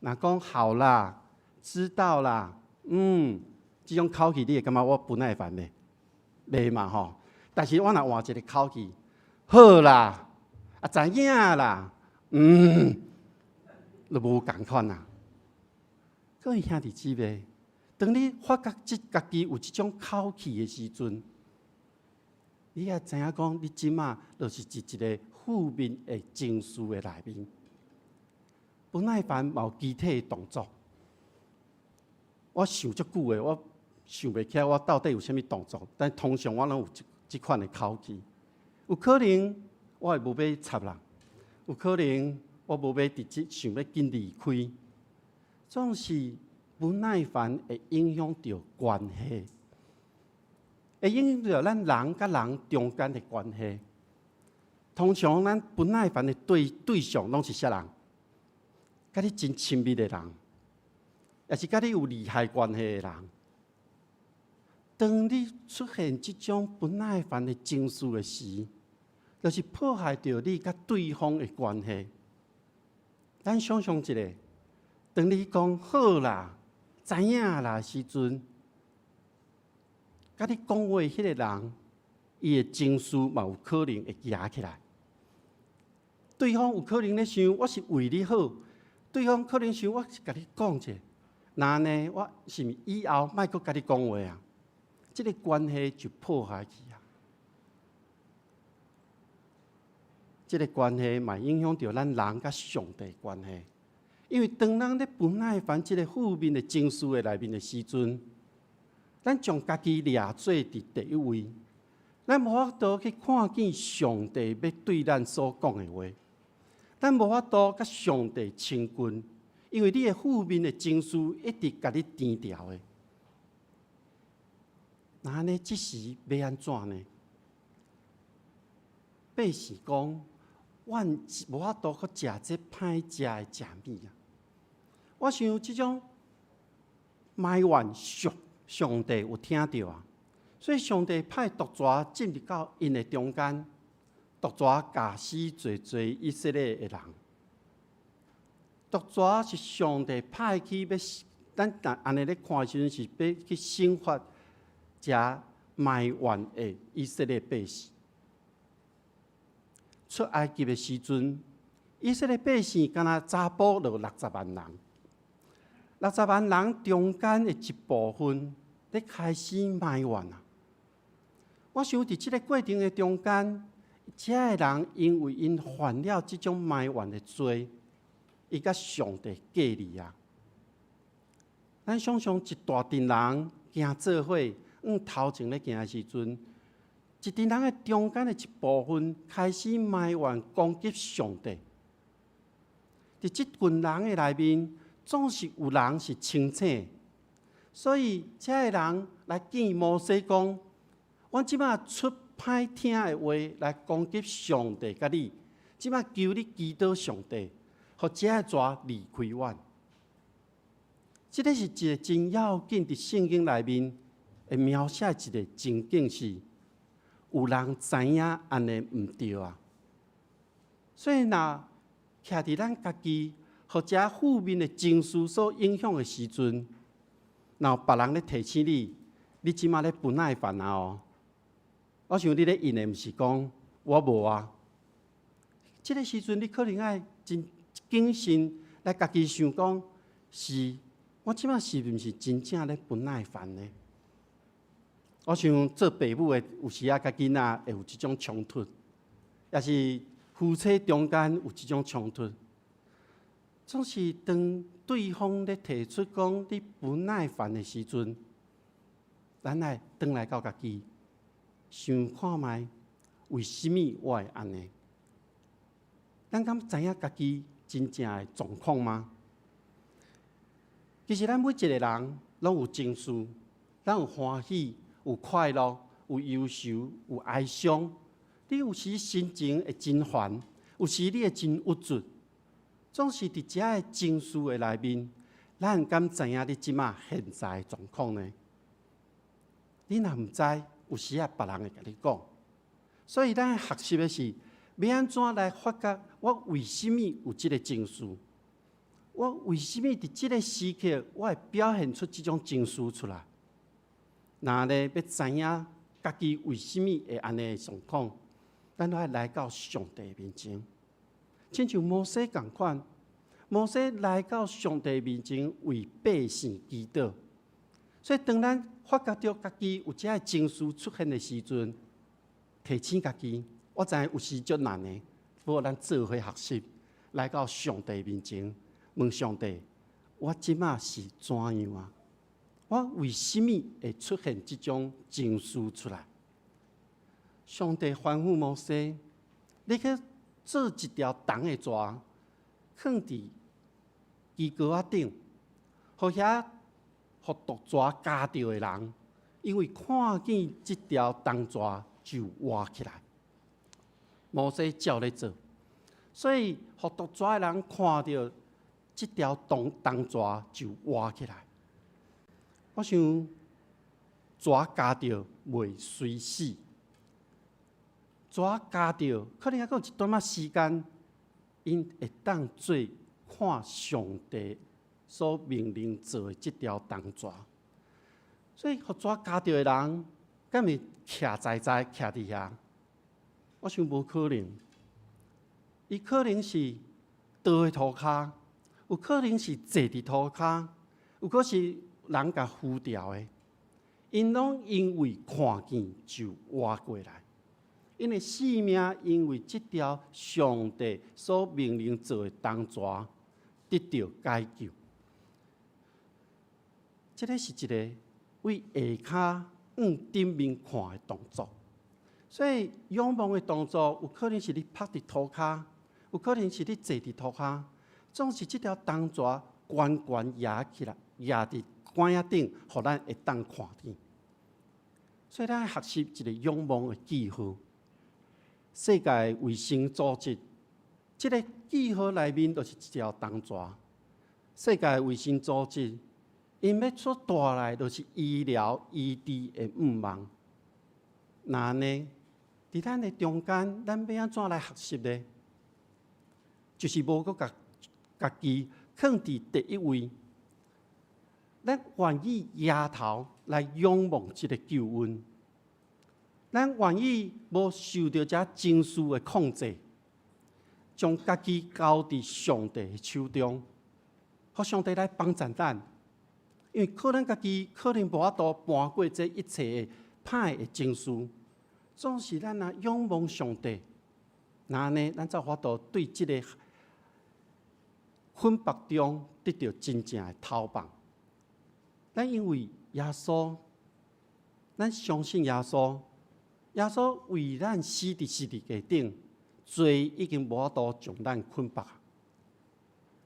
若讲好啦，知道啦，即种口气你会感觉我不耐烦咧？袂嘛吼。但是我若换一个口气，好啦，知影啦，就无共款啦。各位兄弟姊妹，当你发觉家己有即种口气的时阵，你也知影讲，你即马就是一个负面的情绪的内面。不耐烦嘛有具体的动作。我想足久的，我想袂起来我到底有啥物动作，但通常我拢有即款的口气。有可能我会无要插人，有可能我无要直接想要紧离开。总是不耐烦会影响到关系，会影响到咱人甲人中间的关系。通常咱不耐烦的对象拢是啥人？甲你真亲密的人，也是甲你有利害关系的人。当你出现这种不耐烦的情绪的时，就是破坏到你甲对方的关系。咱想象一下，当你讲好啦、知影啦时阵，甲你讲话迄个人，伊的情绪嘛有可能会压起来。对方有可能咧想，我是为你好；对方可能想，我是甲你讲者，那呢，我是毋是以后莫阁甲你讲话啊？这个关系就破坏去啊！这个关系嘛影响到咱人甲上帝关系，因为当咱咧不耐烦这个负面的情绪的内面的时阵，咱将家己掠做伫第一位，咱无法度去看见上帝要对咱所讲的话，咱无法度甲上帝亲近，因为你的负面的情绪一直甲你填掉的。那安尼，即时要安怎呢？八是讲，阮无法度去食这歹食的食物啊！我想即种埋怨上帝有听到啊，所以上帝派毒蛇进入到因的中间，毒蛇咬死侪以色列的人。毒蛇是上帝派去要，咱安尼咧看时阵是要去惩罚。遮埋怨的以色列百姓出埃及的时阵，以色列百姓敢若查甫就60万人，60万人中间的一部分咧开始埋怨啊！我想伫即个过程的中间，遮个人因为因犯了即种埋怨的罪，伊甲上帝隔离啊！咱想象一大群人行做伙。头前咧行的时阵，一群人的中间的一部分开始埋怨攻击上帝。伫即群人的内面，总是有人是清醒，所以这个人来见摩西讲：我即摆出歹听的话来攻击上帝甲你，即摆求你祈祷上帝，互这个蛇离开阮。这个是一个真要紧伫圣经内面。会描写一个情景是，有人知影安尼毋对啊，所以若徛伫咱家己，或者负面的情绪所影响的时阵，然后别人咧提醒你，你即马咧不耐烦啊哦。我想你咧应的毋是讲我无啊，即个时阵你可能爱真谨慎来家己想讲，是我即马是毋是真正咧不耐烦呢？我想做父母的，有时啊，甲囡仔会有即种冲突，也是夫妻中间有即种冲突。总是当对方咧提出讲你不耐烦的时阵，咱来转来到家己想看卖，为什么我会安尼？咱敢知影家己真正的状况吗？其实咱每一个人拢有情绪，咱有欢喜。有快乐，有忧愁，有哀伤。你有时心情会真烦，有时你会真郁卒。总是伫遮个情绪的内面，咱敢知影你即马现在的状况呢？你若毋知，有时啊别人会甲你讲。所以咱学习的是，要安怎来发觉我为什么有即个情绪？我为什么伫即个时刻，我会表现出即种情绪出来？那咧要知影家己为什么会安尼的状况，咱都要来到上帝面前，亲像摩西共款。摩西来到上帝面前为百姓祈祷，所以当咱发觉到家己有这个情绪出现的时阵，提醒家己，我知影有时足难的，不过咱做伙学习，来到上帝面前，问上帝：我即马是怎样啊？我为什么会出现这种情绪出来？上帝吩咐摩西：你去做一条重的蛇，放伫基高仔顶，互遐互毒蛇咬着的人，因为看见这条重蛇就活起来。摩西照咧做，所以互毒蛇的人看到这条重蛇就活起来。我想蛇咬着袂随死，蛇咬着可能还有一段仔时间，因会当做看上帝所命令做的这条重蛇。所以，互蛇咬着的人，敢会徛在徛伫遐？我想无可能。伊可能是倒在涂骹，有可能是坐伫涂骹，有可能是人甲扶掉的。因拢因为看见就活过来，因为性命因为这条上帝所命令做的重蛇得到解救。这个是一个为下骹往顶面看的动作，所以仰望的动作有可能是你趴伫涂骹，有可能是你坐伫涂骹，总是这条重蛇悬悬压起来，压伫管仔顶，互咱会当看见。所以咱学习一个仰望的记号。世界卫生组织这个记号内面就是一条重蛇。世界卫生组织因要所带来就是医疗医治的愿望。那呢，伫咱的中间，咱要安怎来学习呢？就是无搁家己放伫第一位。咱愿意抬头来仰望这个救恩，咱愿意无受到这情绪的控制，将家己交伫上帝的手中，互上帝来帮助咱。因为可能家己可能无法度搬过这一切的歹的情绪，总是咱若仰望上帝，那呢，咱才有法度对这个困迫中得到真正的透放。咱因为耶稣，咱相信耶稣，耶稣为咱死伫十字架顶，罪已经无法度将咱捆绑。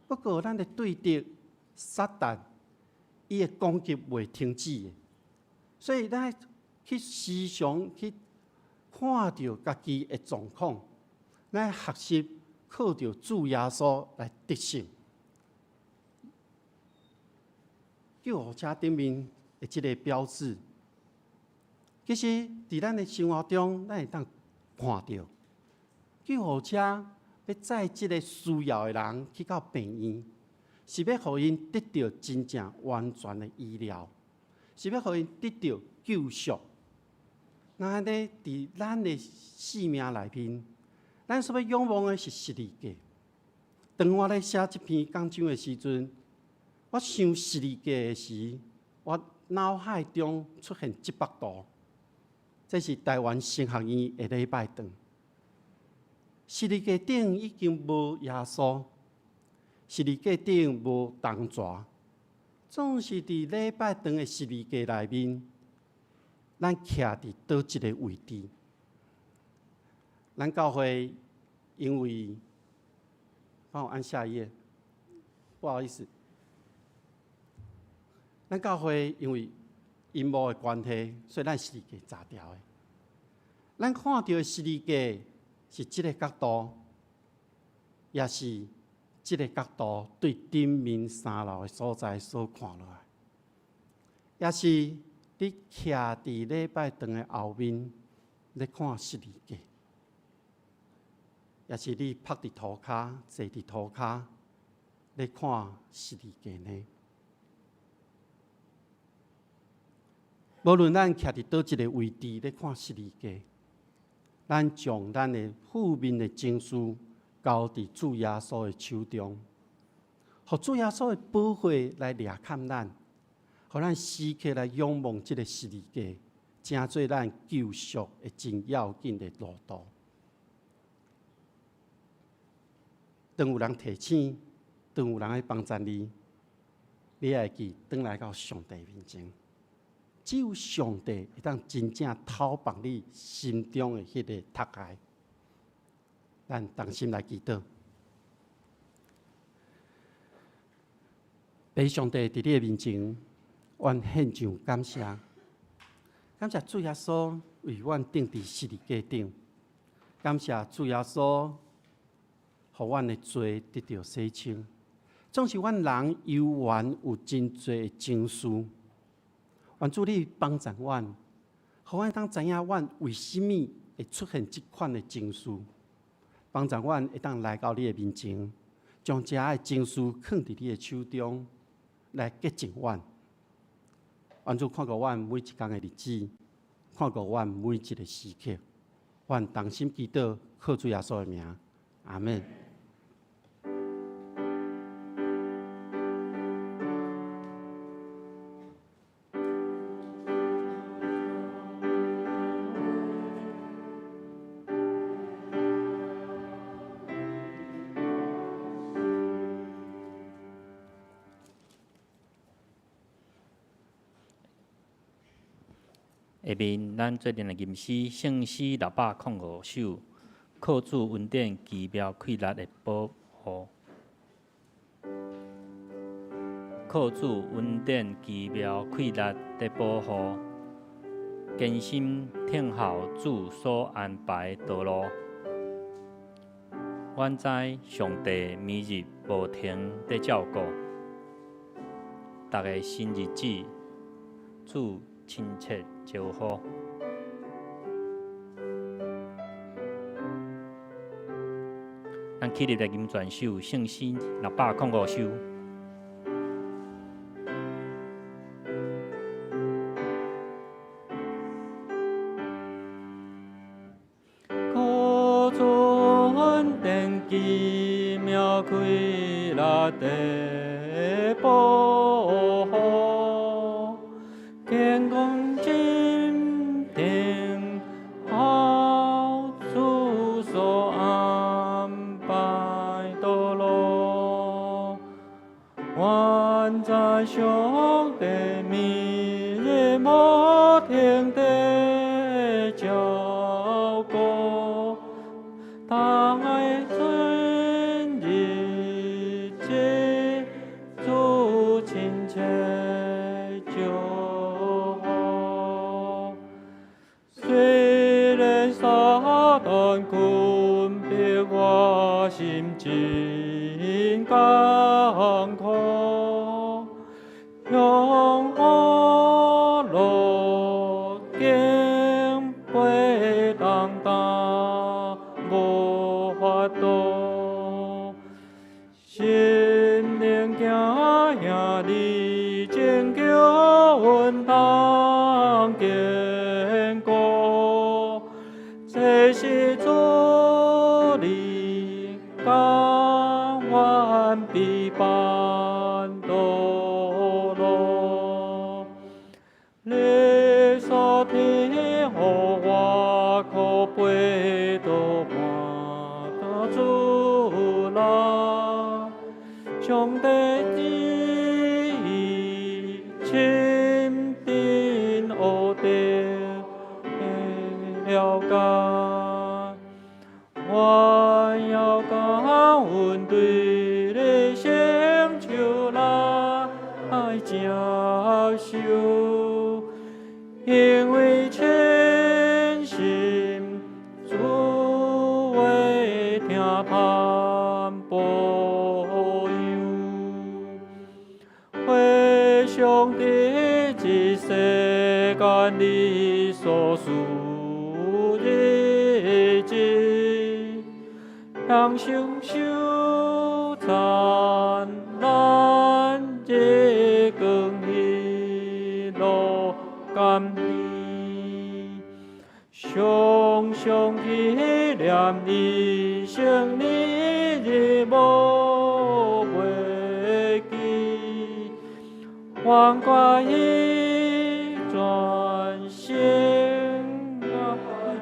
不过，咱的对敌撒旦，伊的攻击袂停止的，所以咱去时常去看到家己的状况，咱学习靠着主耶稣来得胜。救护车顶面的这个标志，其实伫咱的生活中，咱会当看到救护车要载这个需要的人去到病院，是要互因得到真正完全的医疗，是要互因得到救赎。那呢，伫咱的生命内面，咱所要仰望的是十字架。当我咧写这篇讲章的时阵，我想十字架的时，我脑海中出现一幅图，这是台湾神学院的礼拜堂。十字架顶已经无耶稣，十字架顶无重蛇，总是伫礼拜堂的十字架内面，咱徛伫倒一个位置？咱教会因为，帮我按下一页，不好意思。咱教会因为阴谋的关系，所以咱十字架砸掉的。咱看到的十字架是这个角度，也是这个角度对顶面三楼的所在所看落来，也是你徛伫礼拜堂的后面，咧看十字架，也是你趴伫涂骹、坐伫涂骹咧看十字架呢。无论咱徛伫倒一个位置咧看十字架，咱将咱的负面的情绪交伫主耶稣的手中，互主耶稣的保护来掠看咱，互咱时刻来仰望这个十字架，成做咱救赎的真要紧的路途。当有人提醒，当有人来帮助你，你会记转来到上帝面前。只有上帝会当真正透放你心中的迄个塌盖。咱同心来祈祷，俾上帝伫你的面前，愿献上感谢，感谢主耶稣为阮钉伫十字架顶，感谢主耶稣，互阮的罪得到洗清。总是阮人犹原有真多的情绪。愿主你帮助阮，互阮当知影阮为什么会出现即款的情绪，帮助阮会当来到你的面前，将这些情绪放伫你的手中，来洁净阮。愿主看顾阮每一天的日子，看顾阮每一个时刻。愿同心祈祷，靠主耶稣的名，阿门。下面，咱做阵的吟诗，圣诗605首，靠主恩典奇妙快乐的保护。靠主恩典奇妙快乐的保护，艰辛听候主所安排的道路。阮知上帝每日无停的照顾，逐个新日子，主亲切招呼。咱起立来吟全首圣诗605首。靠主恩典奇妙快乐的保护，健康坚定好主所安排道路，愿在上帝每日无停的照顾，当爱春日节主亲切祝福。虽然撒旦困迫我心真艰苦，用我路经背当当无法度，心灵行也你拯救阮当坚固，这是主你甘愿陪伴道路。你所听互我可背到满到主啦，上帝旨意亲定学定了解，我要感恩对你成就来接受。因为全心主为听盼保佑，回上帝之世间你所属日子，向上修灿烂日光日落甘地，常常纪念你生你日无袂记，万国一转心啊，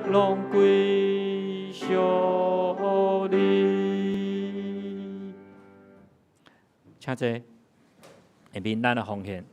拢归属你。请坐，下面咱的奉献。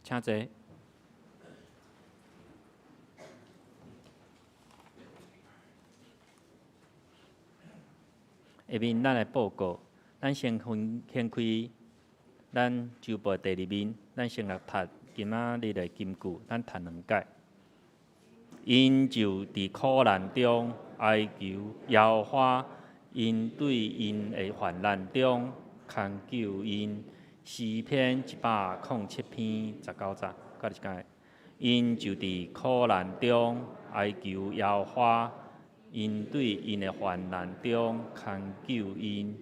请坐。下面咱来报告，咱先掀开咱周报第2面，咱先来读今仔日的金句，咱读2解。因就伫苦难中哀求耶和华，因对因的患难中牵救因。诗篇107篇19节，甲你讲，因就伫苦难中哀求耶和华，因对因的患难中牵救因。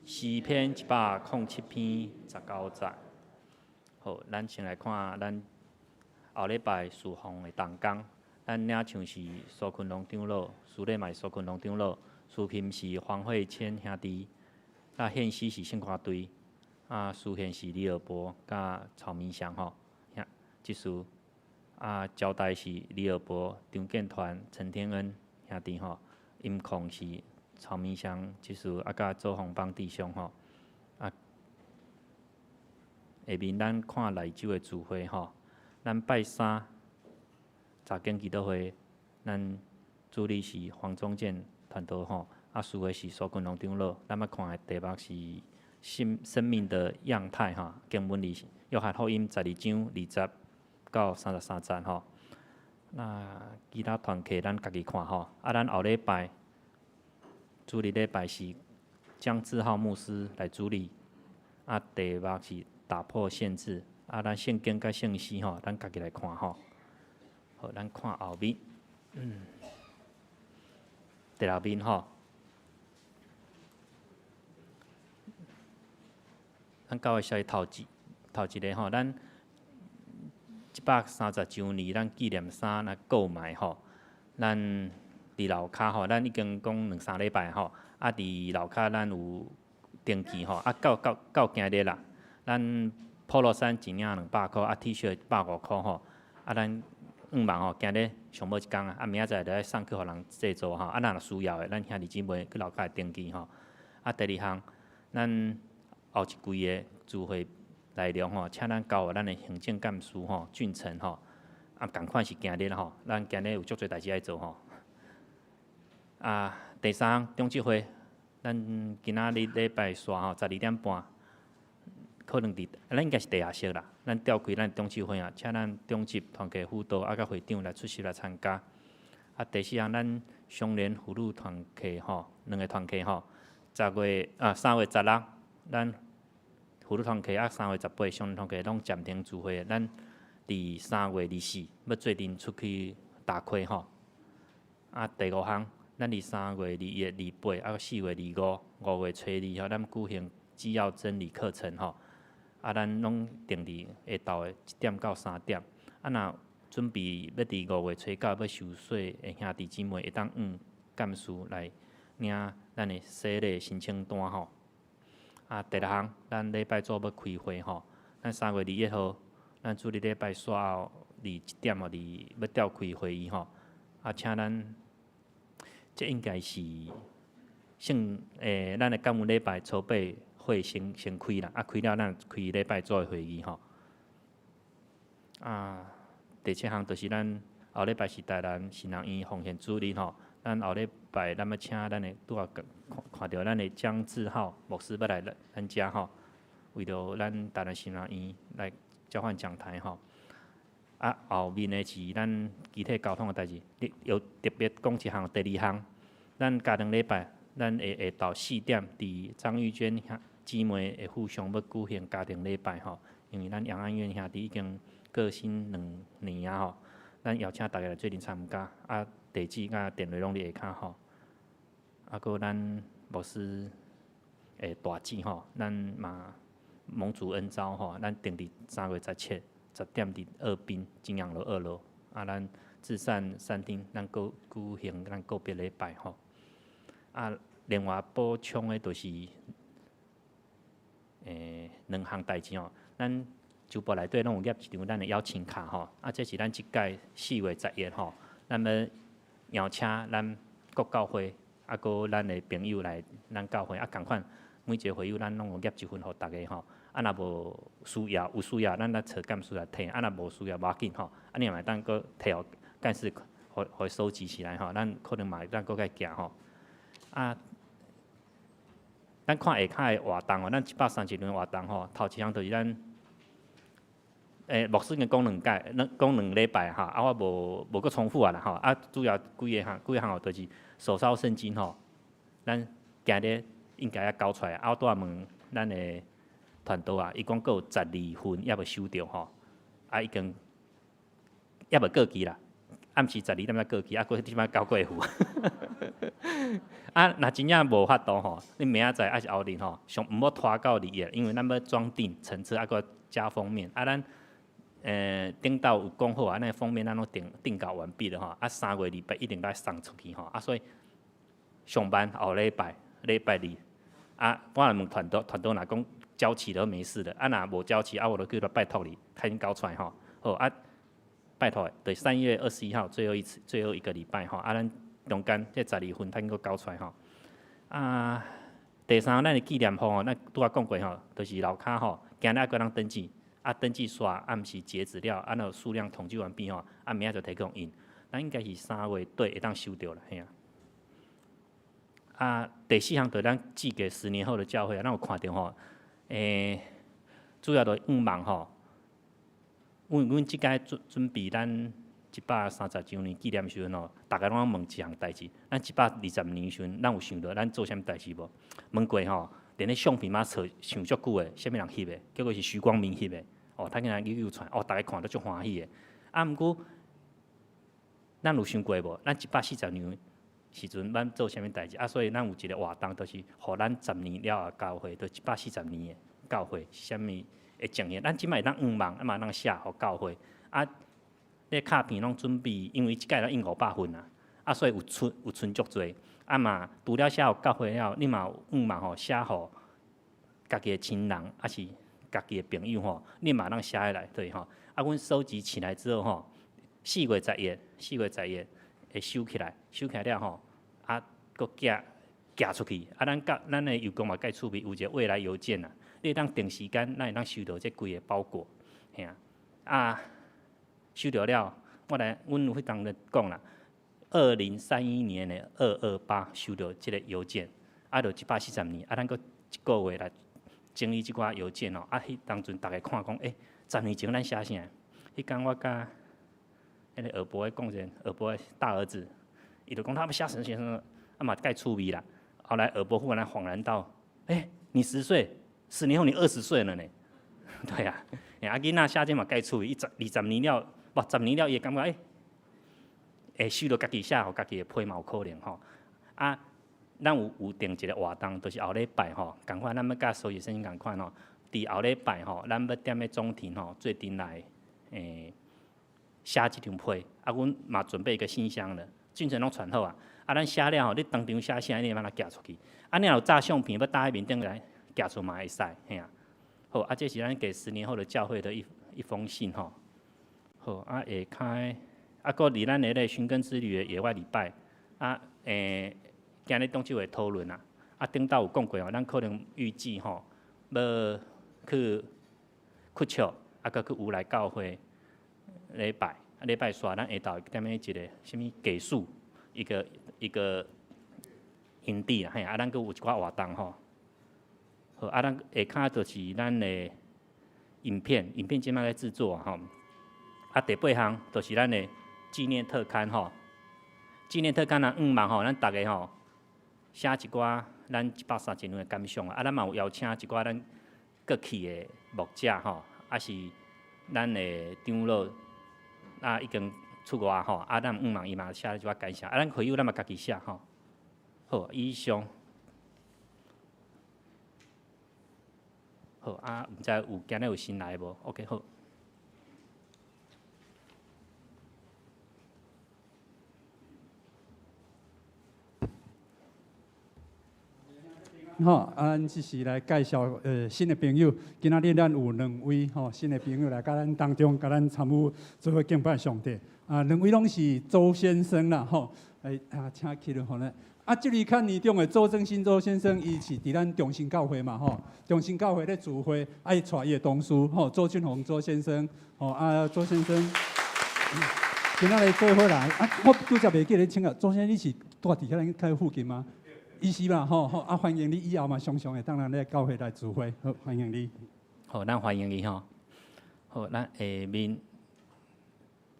诗篇107篇19节。好，咱先来看咱后礼拜侍奉的同工，咱领唱是苏群龙长老，司礼嘛是苏群龙长老，司琴是黄慧谦兄弟，献诗是圣歌队，司献是李尔博甲曹明祥吼，即首交代是李尔博、张建团、陈天恩兄弟吼，音控是曹明祥即首甲周鸿邦弟兄吼，下面咱看内州的聚会吼，咱拜三查经祈祷会，咱主理是黄宗建传道吼，司的是苏群龙长老，咱要看的题目是生命的样态吼，经文是约翰福音12章20到33节吼。那其他团契咱家己看吼，咱后礼拜主日礼拜是江志浩牧师来主理，题目是打破限制，咱圣经甲圣诗吼，咱家己来看吼。好，咱看后面，第六面吼，咱教会小头一个吼，咱130周年，咱纪念衫来购买吼，咱伫楼骹吼，咱已经讲2-3礼拜吼，伫楼骹咱有登记吼，到今日啦，咱 Polo 衫一领200块，T 恤150块吼，咱5万吼，今日上尾一工明仔载就来送去互人制作吼，咱若需要的，咱兄弟姊妹去楼骹会登记吼。第二项，咱后一季的聚会内容吼，请咱交予咱的行政干事吼，俊成吼，共款是今日吼，咱今日有足侪代志爱做吼。第三项中集会，咱今仔日礼拜三吼12点半，可能咱应该是地下室啦。咱调开咱中集会请咱中集团契辅导甲会长来出席来参加。第四项，咱双联妇女团契吼，2个团契吼，3月16，咱妇女团契3月18双联团契拢暂停聚会，咱伫3月24要做阵出去打开吼。第5项，咱伫3月21、284月25、5月初2吼，咱举行基要真理课程吼。咱拢定伫下昼的1点到3点。若准备要伫5月初9要受洗的兄弟姊妹，会当干事来领咱的洗礼申请单吼。第6项，咱礼拜组要开会吼，咱3月21号，咱主日礼拜煞后1点要调开会议吼。请咱这应该是咱的感恩礼拜筹备会先开啦，开了咱开礼拜组的会议吼。第7项就是咱后礼拜是台南新人院奉献主日吼，咱后礼拜咱要请咱的拄啊看到咱的江志浩牧师要来咱遮吼，为着咱台南新人院来交换讲台吼。后面的是咱集体交通的代志，有特别讲一项，第2项，咱家庭礼拜，咱会到4点伫张玉娟姊妹会互相要举行家庭礼拜吼，因为咱杨安院兄弟已经过身2年吼，咱邀请大家来做阵参加，地址甲电话拢伫下骹吼，搁咱牧师诶大姊吼，咱嘛蒙主恩召吼，咱定伫3月17、10点伫2滨金阳楼2楼，咱至善餐厅，咱举行咱个别礼拜吼。另外补充的就是2项代志吼，咱周报内底拢有贴一张咱的邀请卡吼，这是咱即届4月11吼，咱要邀请咱各教会搁咱的朋友来咱教会共款，每一个会友咱拢有贴一份互大家吼。若无需要，有需要咱来找干事来摕，若无需要无要紧吼，你嘛当搁摕互干事，互收集起来吼，咱可能嘛咱搁该行吼。咱看下骹的活动哦，咱130人活动吼，头一项就是咱，牧师已经讲2礼拜哈，我无搁重复啦吼，主要几个项哦，就是手烧圣经吼，咱今日应该要交出来，我拄仔问咱的团队伊讲搁有12份还未收到吼，已经还未过期啦，暗时12点才过期，搁即摆交过户。啊，若真正无法度吼，你明仔载还是后日吼，上毋好拖到2月，因为咱要装订层次，还佫加封面。啊，咱顶斗有讲好啊，那封面咱拢定稿完毕了吼。啊，3月礼拜一定该送出去吼。啊，所以上班后礼拜2，啊，我来问团队若讲交期都没事的，啊，若无交期，啊，我就叫他拜托你，赶紧交出来吼。好啊，拜托，对，3月21号最后一个礼拜吼，啊，咱中间这12份，咱搁交出来吼。啊，第三，咱的纪念簿吼，咱拄仔讲过吼，就是楼骹吼，今日还搁通登记，啊，登记刷，啊，毋是截止了，啊，若数量统计完毕吼，啊，明仔就提供印，咱应该是3月底会当收到啦，嘿啊。啊，第4项就是咱寄给10年后的教会啊，咱有看到吼，主要就愿望吼，阮即届准备咱130周年纪念时阵吼，大家拢问一项代志，咱120年时阵，咱有想到咱做啥物代志无？问过吼，连咧相片嘛找想足久诶，啥物人翕诶？结果是徐光明翕诶，哦，他跟人又传，哦，大家看得足欢喜诶。啊，毋过咱有想过无？咱140年时阵，咱做啥物代志？啊，所以咱有一个活动，就是互咱10年了后教会，就140年诶教会是啥物会呈现？咱即摆会当愿望，啊嘛当写互教会。啊，咧卡片拢准备，因为即届咱印500份啊，啊，所以有剩足多。啊嘛，除了写互教会了，你嘛有愿望吼写互家己诶亲人，啊是家己诶朋友吼，你嘛当写下来对吼。啊，阮收集起来之后吼，4月11会收起来了吼，啊，搁寄出去。啊，咱诶邮局嘛介趣味，有一个未来邮件啊，你当定时间，咱会当收到这规个包裹，吓啊，收到了，阮有迄当咧讲啦，2031年的228收到即个邮件，啊，就140年，啊，咱搁一个月来整理即寡邮件哦，啊，迄当阵大家看讲，10年前咱写啥？迄天我甲迄个二伯咧讲者，二伯的大儿子，伊就讲他们写神学生，啊嘛介趣味啦。后来二伯忽然恍然到，你10岁，10年后你20岁了呢。对啊，啊囡仔写这嘛介趣味，20年了，无10年了，伊会感觉会收到家己写互家己的批嘛有可能吼。啊，咱有定一个活动，就是后礼拜吼，共款咱要甲所有先生共款吼，伫后礼拜吼，咱要踮咧总庭吼做阵来写一张批，啊，阮嘛准备一个信箱了，进程拢传好啊。啊，咱写了吼，你当场写啥，你把它寄出去。啊，你若有照相片要搭喺面顶来寄出嘛会使，嘿啊。好，啊，这是咱给10年后的教会的一封信吼。好，啊，下开，啊，搁伫咱个寻根之旅的野外礼拜，啊，今日当就会讨论啊。啊，顶斗有讲过吼，咱可能预计吼要去笑，啊，搁去有来教会礼拜煞，咱下昼踮咧一个什物技术一个营地啦，嘿，啊，咱搁有一寡活动吼。好，啊，咱下骹就是咱的影片即摆咧制作吼。啊，第8项就是咱的纪念特刊吼。纪念特刊啊，愿望吼，咱逐个吼写一寡咱130年的感想啊。啊，咱嘛有邀请一寡咱过去的牧者吼，啊是咱的长老啊已经出外吼，啊咱愿望伊嘛写一寡感想，啊咱会友咱嘛家己写吼。好，以上。好啊，毋知有今日有新来无 ？OK， 好。吼，咱即是来介绍新的朋友。今仔日咱有2位吼新的朋友来甲咱当中，甲咱参与做伙敬拜上帝。啊，2位拢是周先生啦，吼，请起来吼呢。啊，这里看年中的周正新周先生，伊是伫咱中心教会嘛，吼，中心教会咧聚会，爱带伊的同事，吼，周俊宏周先生，吼啊，周先生，今仔日做伙来，啊，我拄则袂记咧请啊，周先生你是住伫咱较附近吗？伊是嘛，吼，啊，欢迎你以后嘛，常常会当咱咧教会来聚会，好，欢迎你。好，咱欢迎你吼。好，咱下面，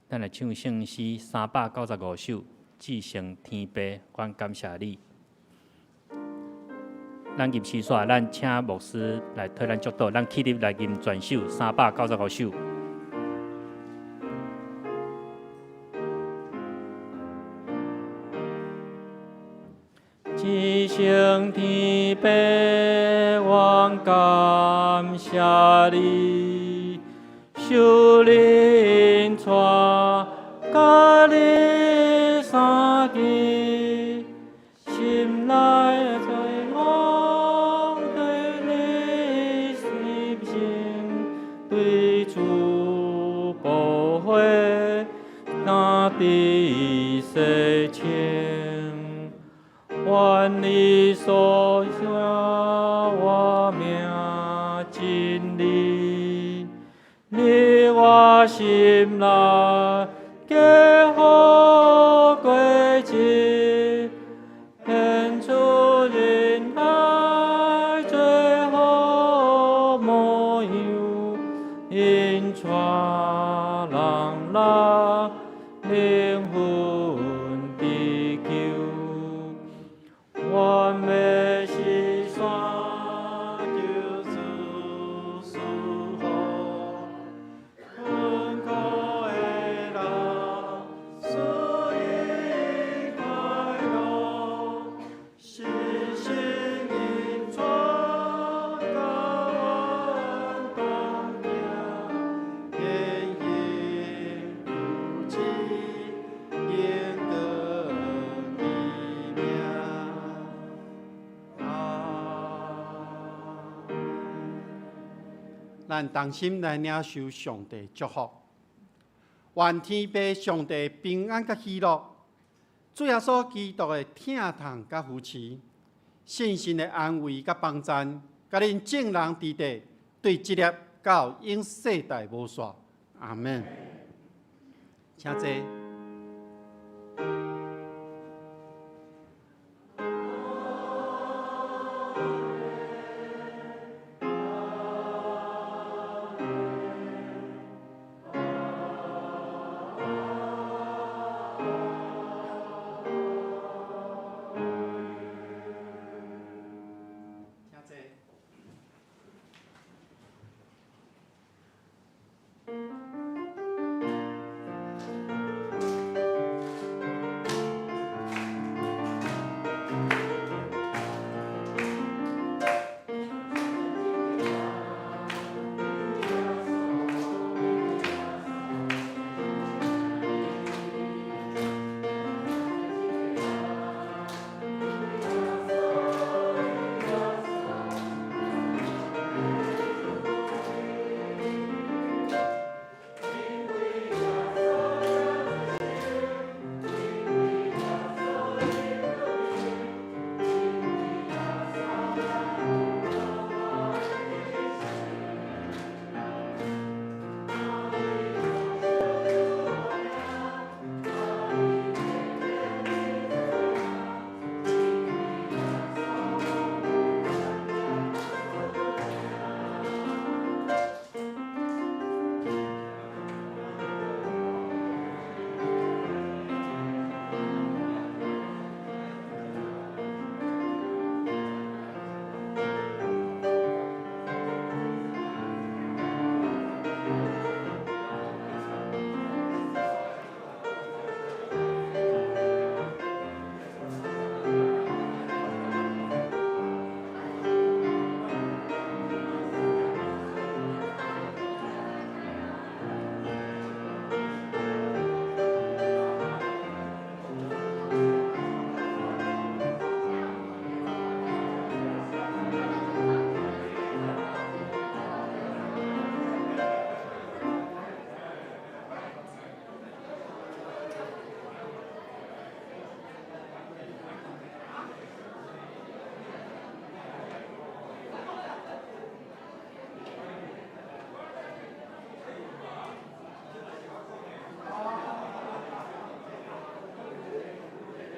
咱来唱圣诗395首。至圣天父，阮感谢你。咱入诗煞，咱请牧师来替咱祝祷，咱起立来吟全首395首。只生天父，我感谢你，受灵带，甲你相见，心内在我对你心情，对主保护，那地世情。愿你所向我命真理，你我心内结好轨迹，献出人海最好模样，因带人来灵魂地球。我们是山，就是属好，困苦的人，所以快乐，是心因带，甲阮同行，天天不弃，因得你名。咱同心来领受上帝祝福，愿天父上帝平安甲喜乐，主耶稣基督的疼痛甲扶持，信心的安慰甲帮赞，甲恁众人伫地对这粒到永世代无煞。阿门。请坐。